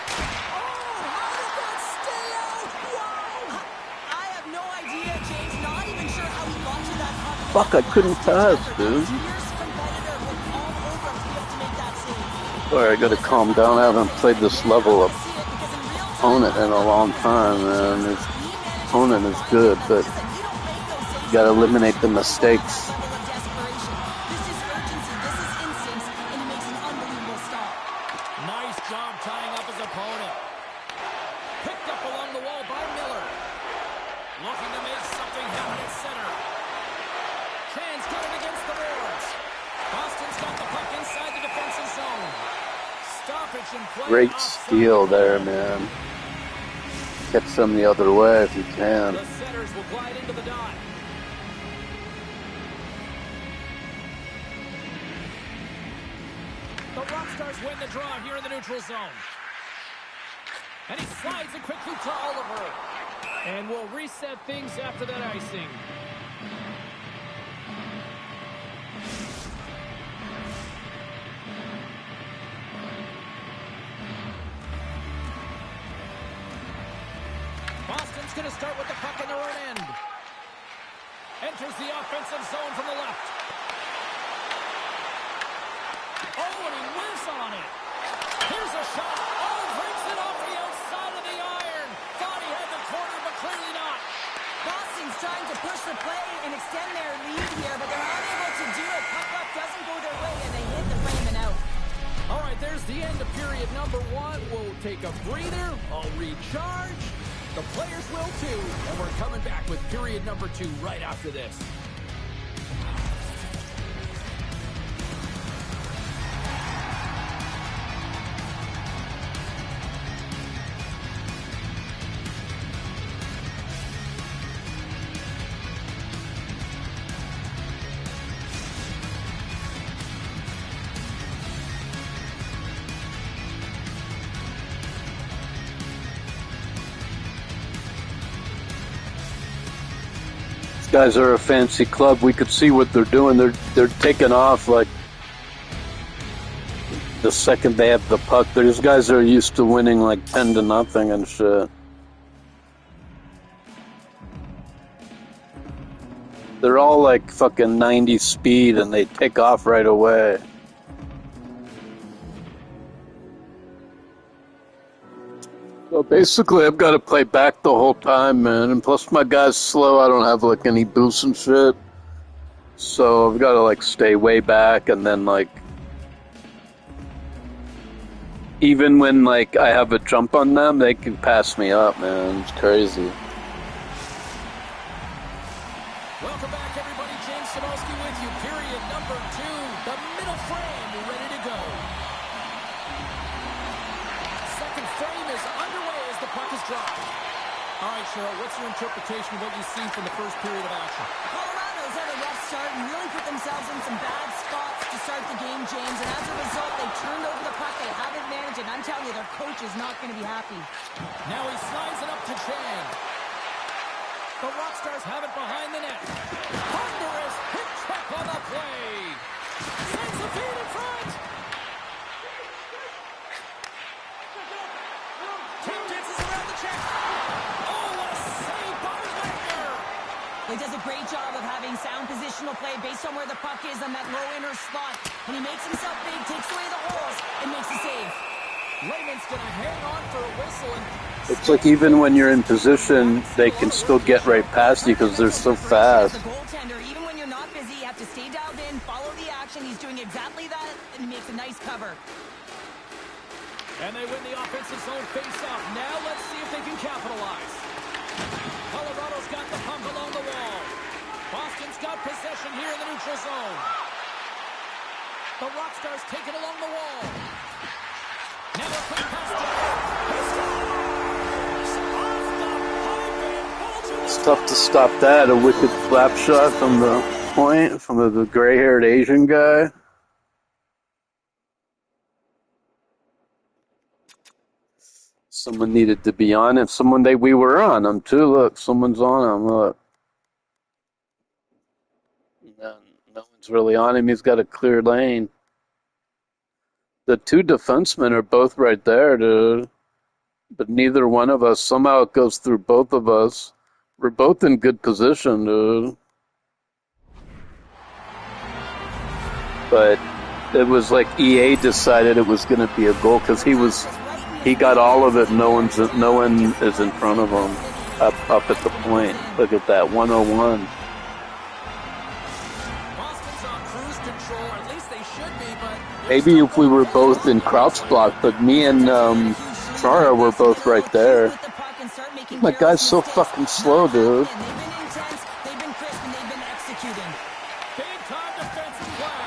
Oh, how did that stay out? Wow! I have no idea, James. Not even sure how he got to that puck. Fuck, I couldn't pass, dude. Fierce competitor with all over him to be able to make that save. Alright, I gotta calm down. I haven't played this level of opponent in a long time, man. This opponent is good, but you gotta eliminate the mistakes. This is urgency, this is instincts, and he makes an unbelievable stop. Nice job tying up his opponent. Picked up along the wall by Miller. Looking to make something happen at center. Chan's got it against the boards. Boston's got the puck inside the defensive zone. Stoppage and play. Great steal there, man. Get some the other way if you can. The setters will glide into the dot. The Rockstars win the draw here in the neutral zone. And he slides it quickly to Oliver. And we'll reset things after that icing. Boston's going to start with the puck in their own end. Enters the offensive zone from the left. Oh, and he whiffs on it. Here's a shot. Oh, breaks it off the outside of the iron. Thought he had the corner, but clearly not. Boston's trying to push the play and extend their lead here, but they're unable to do it. Puck luck doesn't go their way, and they hit the frame and out. All right, there's the end of period number one. We'll take a breather. I'll recharge. The players will too. And we're coming back with period number two right after this. Guys are a fancy club. We could see what they're doing. They're taking off like the second they have the puck. These guys are used to winning like 10-0 and shit. They're all like fucking 90 speed and they take off right away. So basically, I've got to play back the whole time, man. And plus, my guy's slow. I don't have like any boosts and shit. So I've got to like stay way back, and then like even when like I have a jump on them, they can pass me up, man. It's crazy. Welcome back, everybody. James Samolsky with you. Period number two. The middle frame ready to go. Second frame is underway as the puck is dropped. All right, Cheryl, what's your interpretation of what you've seen from the first period of action? Colorado's had a rough start and really put themselves in some bad spots to start the game, James. And as a result, they turned over the puck. They have advantage, and I'm telling you, their coach is not going to be happy. Now he slides it up to Chan. The Rockstars have it behind the net. Thunderous hit check on the play. Sends the feed in front. Count dances around the check. Oh, what a save by Wagner. He does a great job of having sound positional play based on where the puck is on that low inner spot. When he makes himself big, takes away the holes, and makes a save. Raymond's going to hang on for a whistle. And It's like even when you're in position, they can still get right past you because they're so fast. The goaltender, even when you're not busy, you have to stay dialed in, follow the action. He's doing exactly that, and he makes a nice cover. And they win the offensive zone face-off. Now let's see if they can capitalize. Colorado's got the puck along the wall. Boston's got possession here in the neutral zone. The Rockstars take it along the wall. Now a quick pass to It's tough to stop that. A wicked slap shot from the point, from the gray-haired Asian guy. Someone needed to be on it. We were on him too. Look, someone's on him. Look. No one's really on him. He's got a clear lane. The two defensemen are both right there, dude. But neither one of us, somehow it goes through both of us. We're both in good position, dude. But it was like EA decided it was going to be a goal because he got all of it. No one is in front of him up at the point. Look at that, 101. Maybe if we were both in crouch block, but me and Chara were both right there. My guy's so fucking slow, dude. They've been intense, they've been crisp, and they've been executing. big time defensive play.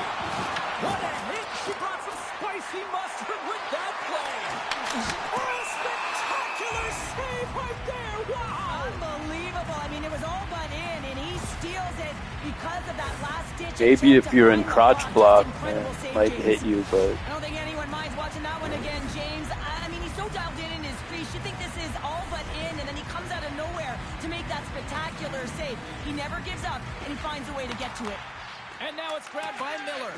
What a hit. She brought some spicy mustard with that play. Oh, spectacular save right there. Wow. Unbelievable. I mean, it was all but in, and he steals it because of that last-ditch Maybe attempt if to you're in find the crotch ball. block, Just incredible it save, might James. hit you, but I don't think anyone minds watching that one again, James. I mean, he's so dialed in his crease. You think this is all but in, and then he comes out of nowhere to make that spectacular save. He never gives up, and he finds a way to get to it. And now it's grabbed by Miller.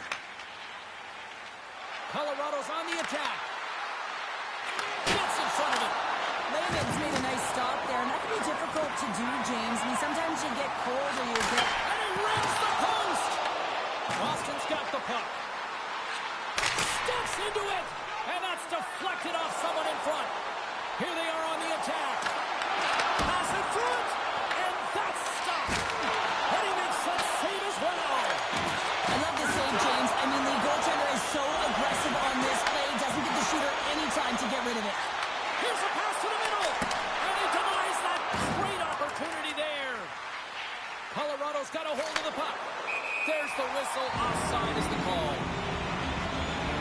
Colorado's on the attack. Gets in front of it. Raymond's made a nice stop there, and that can be difficult to do, James. I mean, sometimes you get cold or you get... And he rings the post. Boston's got the puck. Steps into it. And that's deflected off someone in front. Here they are on the attack. Pass in front. And that's stopped. And he makes that save as well. I love this save, James. I mean, the goaltender is so aggressive on this play. Doesn't give the shooter any time to get rid of it. Here's a pass to the middle. And he denies that great opportunity there. Colorado's got a hold of the puck. There's the whistle. Offside is the call.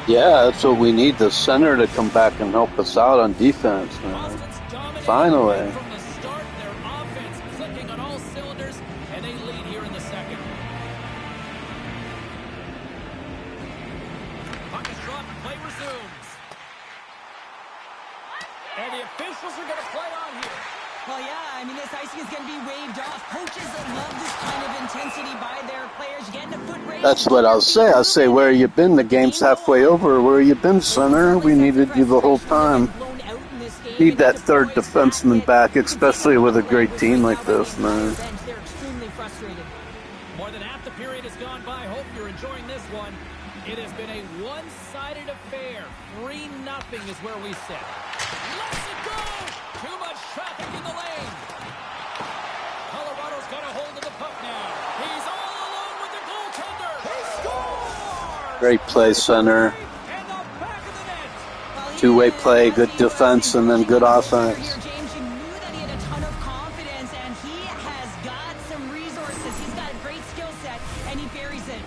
yeah, that's what we need. The center to come back and help us out on defense, man. Boston's dominating Finally. from the start. Their offense clicking on all cylinders, and they lead here in the second. Puck is dropped. Play resumes. And the officials are going to play on here. Well, yeah, I mean, this icing is going to be waved off. Coaches love this kind of intensity by their players. Getting a foot race. That's what I'll say. I'll say, where you been? The game's halfway over. Where you been, center? We needed you the whole time. Need that third defenseman back, especially with a great team like this, man. They're extremely frustrated. More than half the period has gone by. Hope you're enjoying this one. It has been a one-sided affair. 3-0 is where we sit. Let's it go! Too much traffic in the lane. Colorado's got a hold of the puck now. He's all alone with the goaltender. He scores! Great play, center. And the back of the net. Two-way play, good defense, and then good offense. James, you knew that he had a ton of confidence, and he has got some resources. He's got a great skill set, and he buries it.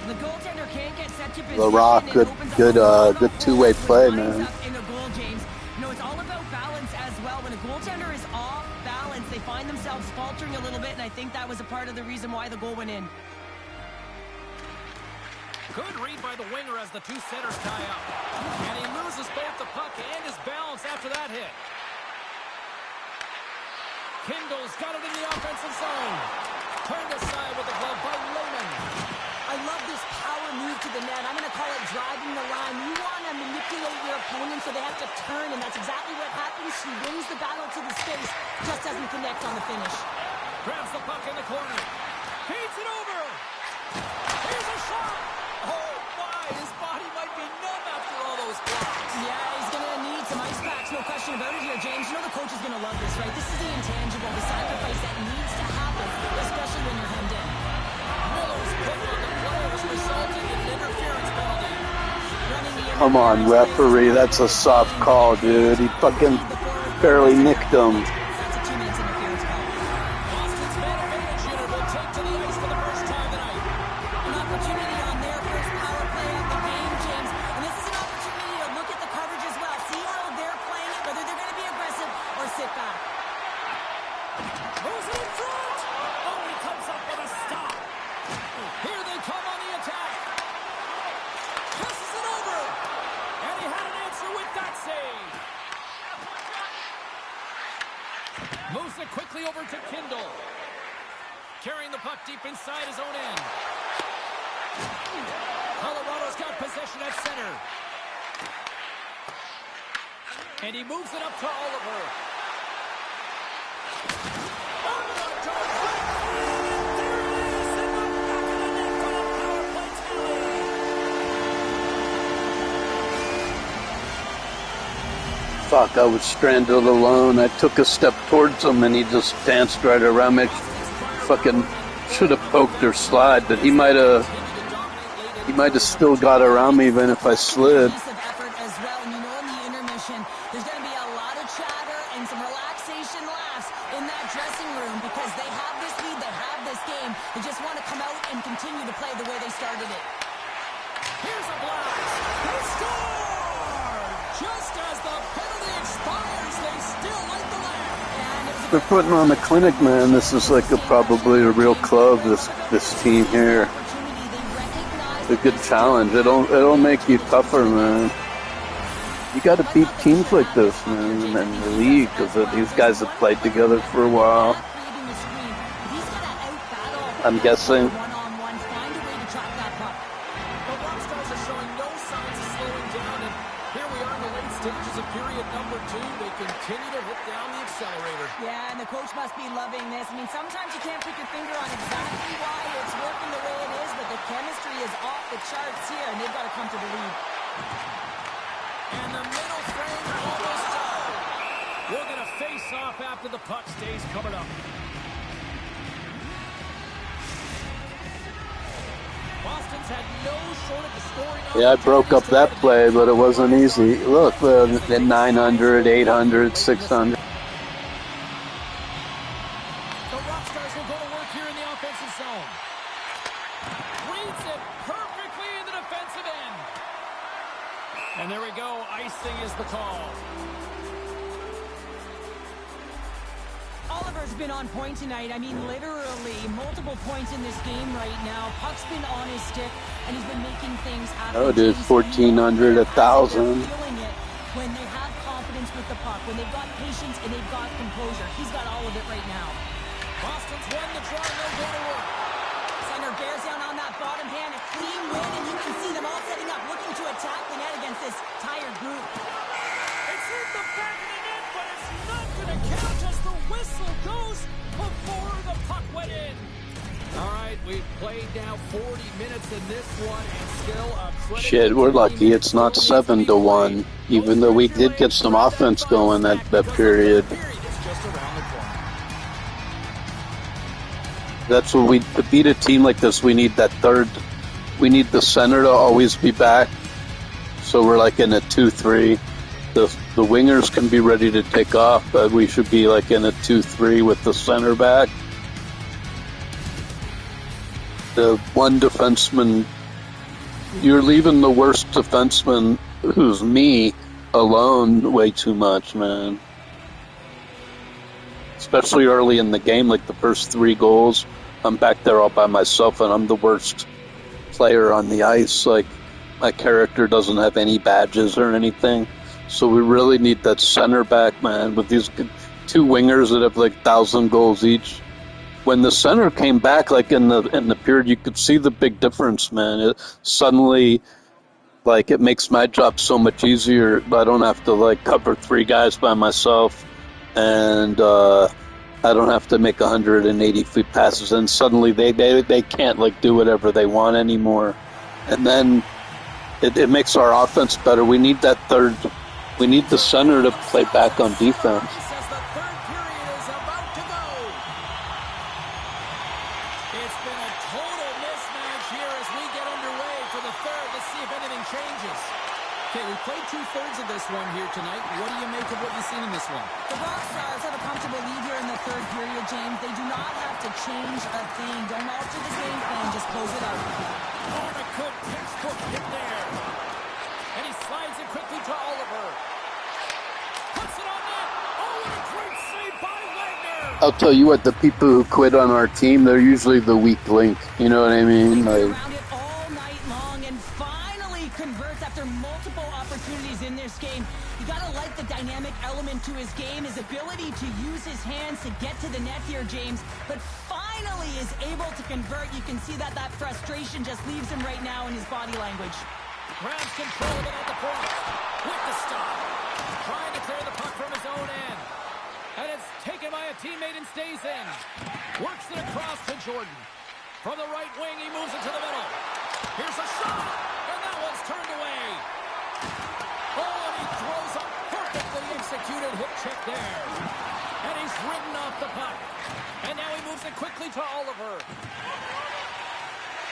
The goaltender can't get set to position. LaRock, good two-way play, man. In the goal, James. You know, it's all about balance as well. When a goaltender is off balance, they find themselves faltering a little bit, and I think that was a part of the reason why the goal went in. Good read by the winger as the two centers tie up. And he loses both the puck and his balance after that hit. Kindle's got it in the offensive zone. Turned aside with the glove by Lehman. I love this power move to the net. I'm going to call it driving the line. You want to manipulate your opponent so they have to turn, and that's exactly what happens. She wins the battle to the space, just doesn't connect on the finish. Grabs the puck in the corner. Feeds it over. Here's a shot. Oh, my. His body might be numb after all those blocks. Yeah, he's going to need some ice packs, no question about it here, James. You know the coach is going to love this, right? This is the intangible, the sacrifice that needs to happen, especially when you're hemmed in. Miller's put on the players, resulting in an interference penalty. Come on, referee. That's a soft call, dude. He fucking barely nicked him. That's a 2 minutes interference call. Boston's man advantage unit will take to the ice for the first time tonight. An opportunity on their first power play of the game, James. And this is an opportunity to look at the coverage as well. See how they're playing it, whether they're going to be aggressive or sit back. Moves it in front. Oh, he comes up with a stop. Here they come on the attack. Passes it over. And he had an answer with that save. Moves it quickly over to Kindle. Carrying the puck deep inside his own end. Colorado's got possession at center. And he moves it up to Oliver. Fuck, I was stranded alone. I took a step towards him and he just danced right around me. Fucking should have poked or slide, but he might have still got around me even if I slid. Piece of effort as well, and you know in the intermission, there's going to be a lot of chatter and some relaxation laughs in that dressing room because they have this lead, they have this game. They just want to come out and continue to play the way they started it. Here's a blast. They score! Just as the penalty expires, they still light the lamp. And it was a They're putting on a clinic, man. This is like probably a real club, this team here. opportunity. They recognize It's a good challenge. It'll make you tougher, man. You got to beat teams like this, man, in the league, because these guys have played together for a while. creating the screen. He's got to out-battle I'm guessing. one-on-one, find a way to track that puck. The Rockstars are showing no signs of slowing down, and here we are in the late stages of period number 2. They continue to hit down the accelerator. Yeah, and the coach must be loving this. I mean, sometimes you can't put your finger on exactly why it's working the way it is, but the chemistry is off the charts here, and they've got to come to the lead. And the middle frame almost out. We're going to face off after the puck stays covered up. Boston's had no shortage of scoring. Yeah, I broke up that play, but it wasn't easy. Look, the 900, 800, 600. The Rockstars will go to work here in the offensive zone. Reads it perfectly in the defensive end. And there we go. Icing is the call. Oliver's been on point tonight. I mean, literally, multiple points in this game right now. Puck's been on his stick, and he's been making things happen. Oh, dude, 1,400, 1,000. Feeling it when they have confidence with the puck, when they've got patience and they've got composure. He's got all of it right now. Boston's won the draw. They'll go to work. Center bears down on that bottom hand. A clean win, and you can see them all setting up, looking to attack the net against this tired group. It's in the back of the net, but it's not going to count as the whistle goes before the puck went in. All right, we've played now 40 minutes in this one, and still a credit. Shit, we're lucky it's not 7-1, even though we did get some offense going that period. It's just around the corner. That's what to beat a team like this, we need that third. We need the center to always be back. So we're like in a 2-3. The wingers can be ready to take off, but we should be like in a 2-3 with the center back. The one defenseman, you're leaving the worst defenseman, who's me, alone way too much, man. Especially early in the game, like the first 3 goals, I'm back there all by myself, and I'm the worst player on the ice. Like, my character doesn't have any badges or anything. So we really need that center back, man. With two wingers that have like 1,000 goals each. When the center came back, like in the period, you could see the big difference, man. It suddenly, like, it makes my job so much easier. I don't have to like cover three guys by myself, and I don't have to make 180 feet passes. And suddenly they can't like do whatever they want anymore. And then it makes our offense better. We need that third. We need the center to play back on defense. Two-thirds of this one here tonight. What do you make of what you've seen in this one? The Rockstars have a comfortable lead here in the third period, James. They do not have to change a thing. Don't alter the game plan. Just close it out. Oh, a good textbook hit there. And he slides it quickly to Oliver. Puts it on net. Oh, what a great save by Wagner. I'll tell you what, the people who quit on our team, they're usually the weak link. You know what I mean? Like, in this game, you gotta like the dynamic element to his game, his ability to use his hands to get to the net here, James, but finally is able to convert. You can see that frustration just leaves him right now in his body language. Grabs control of it at the point with the stop, trying to clear the puck from his own end, and it's taken by a teammate and stays in. Works it across to Jordan. From the right wing, he moves it to the middle. Here's a shot, and that one's turned away. Oh, and he throws a perfectly executed hip check there. And he's ridden off the puck. And now he moves it quickly to Oliver.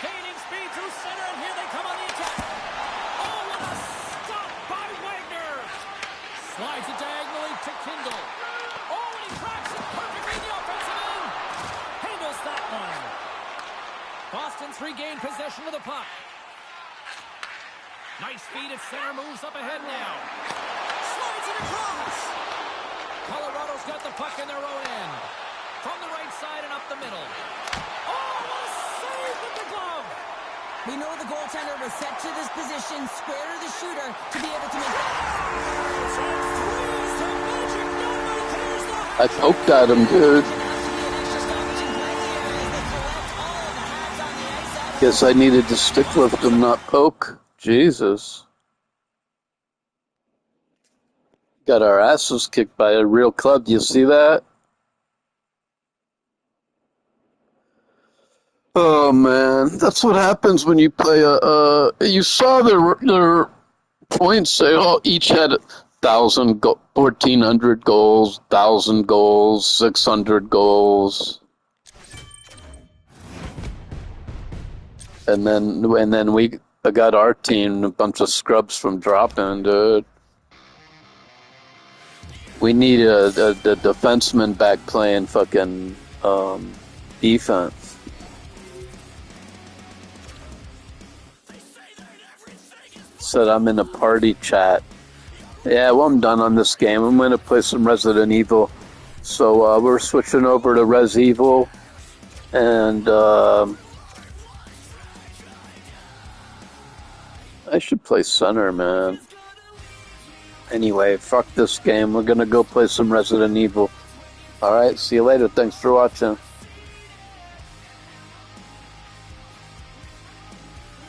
Gaining speed through center, and here they come on the attack. Oh, what a stop by Wagner. Slides it diagonally to Kindle. Oh, and he cracks it perfectly in the offensive end. Handles that one. Boston's regained possession of the puck. Nice feed at center, moves up ahead now. Slides it across. Colorado's got the puck in their own end. From the right side and up the middle. Oh, what a save with the glove. We know the goaltender was set to this position, square to the shooter, to be able to make that. I poked at him, dude. Guess I needed to stick with him, not poke. Jesus. Got our asses kicked by a real club. Do you see that? Oh, man. That's what happens when you play you saw their points say, oh, each had 1,400 goals, 1,000 goals, 600 goals. And then we got our team a bunch of scrubs from dropping, dude. We need a defenseman back playing fucking defense. Said I'm in a party chat. Yeah, well, I'm done on this game. I'm going to play some Resident Evil. So we're switching over to Res Evil. And I should play center, man. Anyway, fuck this game. We're gonna go play some Resident Evil. Alright, see you later. Thanks for watching.